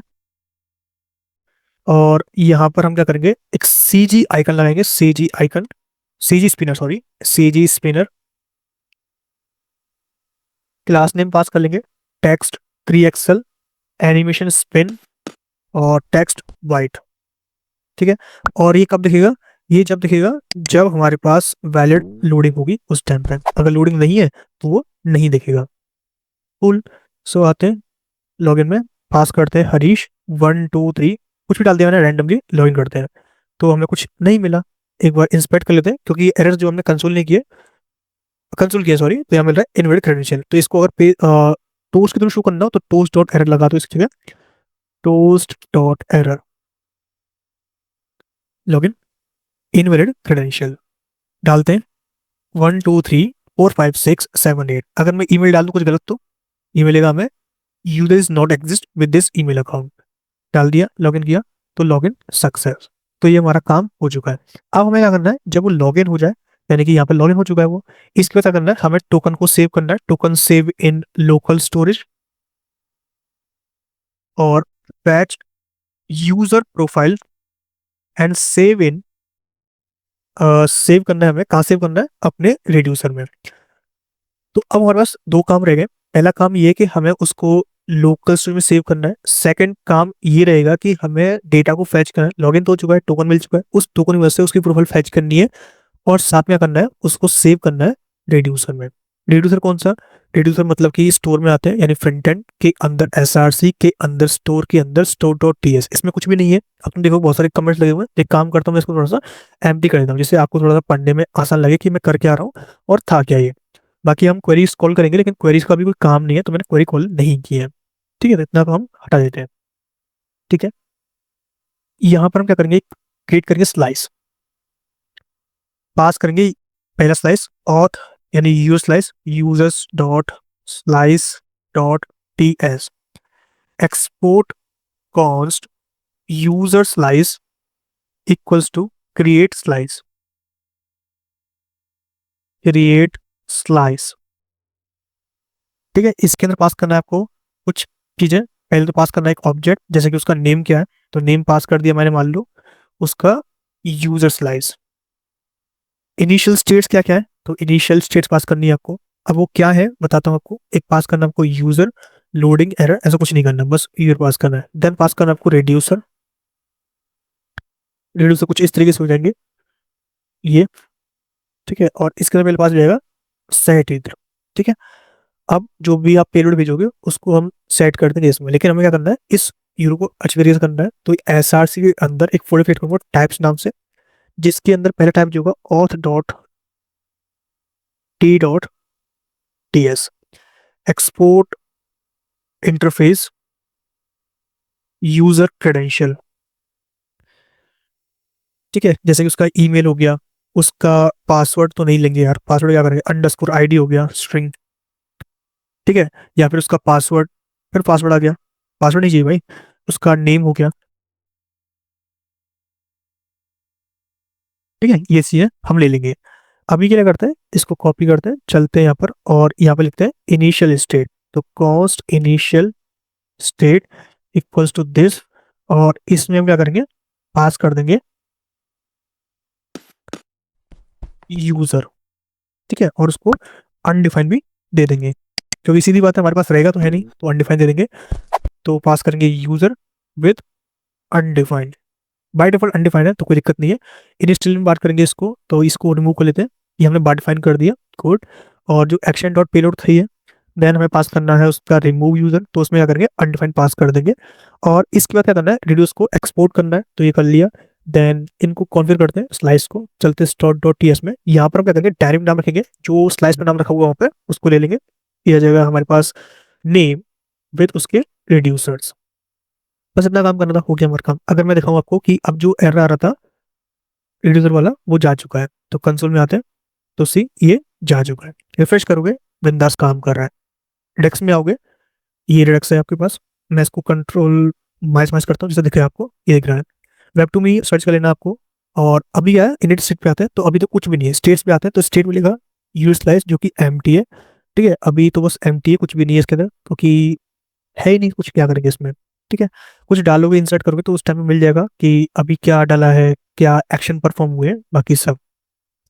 और यहाँ पर हम क्या करेंगे, एक CG आइकन लगाएंगे, CG icon, CG spinner, sorry CG spinner. Class name pass कर लेंगे, टेक्स्ट 3XL, एनिमेशन स्पिन, और टेक्स्ट वाइट। ठीक है, और ये कब दिखेगा, ये जब दिखेगा जब हमारे पास वैलिड लोडिंग होगी उस टाइम पे, अगर लोडिंग नहीं है तो वो नहीं दिखेगा। कूल। सो आते हैं लॉगिन में, पास करते हैं हरीश 1 2 3, कुछ भी डाल दिया मैंने, रैंडमली लॉगिन करते हैं। तो हमें कुछ नहीं मिला। एक बार इंस्पेक्ट कर लेते हैं, क्योंकि एरर जो हमने कंसोल नहीं किए, कंसोल किया सॉरी, तो यहाँ मिल रहा है इनवैलिड क्रेडेंशियल। तो इसको अगर पे टोस्ट के थ्रू शो करना हो तो टोस्ट डॉट एरर लगा दो इसकी जगह, toast dot error login invalid credential डालते हैं। 1 2 3 4 5 6 7 8, अगर मैं ईमेल डाल दूं कुछ गलत तो ईमेल लेगा हमें, user is not exist with this email account, डाल दिया, लॉगिन किया, तो लॉगिन सक्सेस। तो ये हमारा काम हो चुका है। अब हमें क्या करना है, जब वो लॉगिन हो जाए, यानी कि यहाँ पे लॉगिन हो चुका है वो, इसके बाद क्या करना है, हमें टोकन को सेव करना है, token save in local storage, और fetch user profile and save in, save करना है हमें, कहाँ सेव करना है, अपने रिड्यूसर में। तो अब हमारे पास दो काम रह गए। पहला काम ये है कि हमें उसको लोकल स्टोरेज में सेव करना है। सेकंड काम ये रहेगा कि हमें डेटा को फैच करना है, लॉगिन तो हो चुका है, टोकन मिल चुका है, उस टोकन की वजह से उसकी प्रोफाइल फैच करनी है, और साथ में क्या करना है, उसको सेव करना है रिड्यूसर में। रिड्यूसर कौन सा, रिड्यूसर मतलब कि स्टोर में आते हैं, यानी फ्रंट एंड के अंदर एसआरसी के अंदर स्टोर के अंदर स्टोर डॉट टीएस, इसमें कुछ भी नहीं है। अब तुम देखो बहुत सारे कमेंट्स लगे हुए हैं, एक काम करता हूँ मैं इसको थोड़ा सा एम्प्टी कर देता हूँ, जिससे आपको थोड़ा सा पढ़ने में आसान लगे कि मैं कर क्या रहा हूँ और था क्या ये। बाकी हम क्वेरीज कॉल करेंगे, लेकिन क्वेरीज का भी कोई काम नहीं है, तो मैंने क्वेरी कॉल नहीं की है। ठीक है, तो इतना काम हटा देते हैं। ठीक है, यहाँ पर हम क्या करेंगे, क्रिएट करेंगे स्लाइस, पास करेंगे पहला स्लाइस ऑथ, यानी user slice, users dot slice dot T S, export const user slice equals to create slice, create slice. ठीक है, इसके अंदर पास करना है आपको कुछ चीजें। पहले तो पास करना है एक ऑब्जेक्ट, जैसे कि उसका नेम क्या है, तो नेम पास कर दिया मैंने, मान लो उसका यूजर स्लाइस। इनिशियल स्टेट्स क्या क्या है, तो इनिशियल स्टेट्स पास करनी है आपको। अब वो क्या है बताता हूँ आपको। एक पास करना आपको यूजर, लोडिंग एरर, ऐसा कुछ नहीं करना, बस यूजर पास करना है। देन पास करना आपको रेड्यूसर, रेड्यूसर कुछ इस तरीके से हो जाएंगे ये। ठीक है, और इसके अंदर मेरे पास जाएगा सेट इधर। ठीक है, अब जो भी आप पेलोड भेजोगे उसको हम सेट कर देंगे इसमें, लेकिन हमें क्या करना है, इस यूरो को अच्छी तरीके से करना है। तो एस आर सी के अंदर एक फोल्डर क्रिएट करूंगा टाइप्स नाम से, जिसके अंदर पहला टाइप जो होगा auth dot T dot T S, export interface user credential. ठीक है, जैसे कि उसका ईमेल हो गया, उसका पासवर्ड तो नहीं लेंगे यार, पासवर्ड क्या करेंगे, अंडरस्कोर आईडी हो गया स्ट्रिंग। ठीक है, या फिर उसका पासवर्ड, फिर पासवर्ड आ गया, पासवर्ड नहीं चाहिए भाई, उसका नेम हो गया। ठीक है, ये चीजें हम ले लेंगे। अभी क्या करते हैं, इसको कॉपी करते हैं, चलते हैं यहाँ पर, और यहाँ पर लिखते हैं इनिशियल स्टेट, तो const initial state equals to this, और इसमें हम क्या करेंगे, पास कर देंगे यूजर। ठीक है, और उसको अनडिफाइंड भी दे देंगे, क्योंकि सीधी बात है हमारे पास रहेगा तो है नहीं, तो अनडिफाइंड दे देंगे। तो पास करेंगे user with undefined, by default undefined है तो कोई दिक्कत नहीं है। इनिशियल में बात करेंगे इसको, तो इसको रिमूव कर लेते हैं, ये हमने बाय डिफाइन कर दिया कोड। और जो एक्शन डॉट पेलोड थी है, देन हमें पास करना है उसका रिमूव यूजर, तो उसमें क्या करेंगे, अनडिफाइंड पास कर देंगे। और इसके बाद क्या करना है, रिड्यूस को एक्सपोर्ट करना है, तो ये कर लिया। देन इनको कॉन्फ़िगर करते हैं, स्लाइस को चलते स्टॉट डॉट टी एस में, यहाँ पर हम क्या करेंगे, डायरेक्ट नाम रखेंगे, जो स्लाइस में नाम रखा हुआ वहाँ पे उसको ले लेंगे। ये आ जाएगा हमारे पास नेम विद उसके रिड्यूसर्स। बस इतना काम करना था, हो गया हमारा काम। अगर मैं दिखाऊं आपको कि अब जो एरर आ रहा था रिड्यूसर वाला, वो जा चुका है, तो कंसोल में आते हैं, तो सी ये जा चुका है। रिफ्रेश करोगे, बिंदास काम कर रहा है। रिडक्स में आओगे, ये रिडक्स है आपके पास, मैं इसको कंट्रोल माइस माइस करता हूँ, जैसे दिखे आपको, ये दिख रहा है। वेब टू मी सर्च कर लेना आपको। और अभी क्या है, इनिट स्टेट पे आते हैं, तो अभी तो कुछ भी नहीं है, स्टेट्स पे आते हैं, तो स्टेट मिलेगा यूज स्लाइस जो कि एम है। ठीक है, अभी तो बस एम है, कुछ भी नहीं है इसके अंदर, क्योंकि है ही नहीं कुछ, क्या करेंगे इसमें। ठीक है, कुछ डालोगे, इंसर्ट करोगे, तो उस टाइम में मिल जाएगा कि अभी क्या डाला है, क्या एक्शन परफॉर्म हुए, बाकी सब।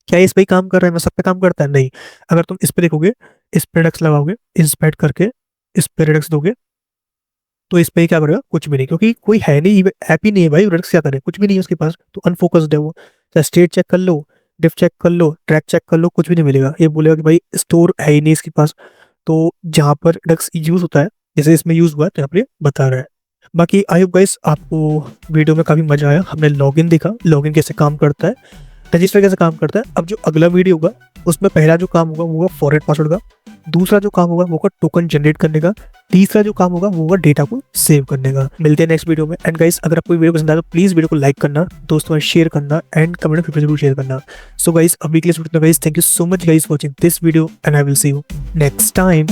क्या ये इस पे ही काम कर रहा है, मैं सब पे काम करता है, नहीं। अगर तुम इस पे देखोगे, इस पे रिडक्स लगाओगे, इंस्पेक्ट करके इस पे रिडक्स दोगे, तो इस पे ही क्या करेगा, कुछ भी नहीं, क्योंकि कोई है नहीं, ऐप ही नहीं है भाई, रिडक्स क्या करे, कुछ भी नहीं है उसके पास, तो अनफोकस्ड है वो। चाहे स्टेट चेक कर लो, डिफ चेक कर लो, ट्रैक चेक कर लो, कुछ भी नहीं मिलेगा। ये बोलेगा कि भाई स्टोर है ही नहीं इसके पास। तो जहाँ पर डक्स यूज होता है, जैसे इसमें यूज हुआ है, तो यहाँ पर ये बता रहा है। बाकी आई होप गाइस आपको वीडियो में काफ़ी मजा आया। हमने लॉगिन देखा, लॉगिन कैसे काम करता है, रजिस्टर कैसे काम करता है। अब जो अगला वीडियो होगा उसमें पहला जो काम होगा वो होगा फॉरवर्ड पासवर्ड का, दूसरा जो काम होगा वो होगा टोकन जनरेट करने का, तीसरा जो काम होगा वो होगा डेटा को सेव करने का। मिलते हैं नेक्स्ट वीडियो में। एंड गाइस अगर आपको वीडियो पसंद आया तो प्लीज वीडियो को लाइक करना, दोस्तों में शेयर करना एंड कमेंट में जरूर शेयर करना। सो गाइस अभी के लिए guys thank you so much guys watching this video and I will see you next time.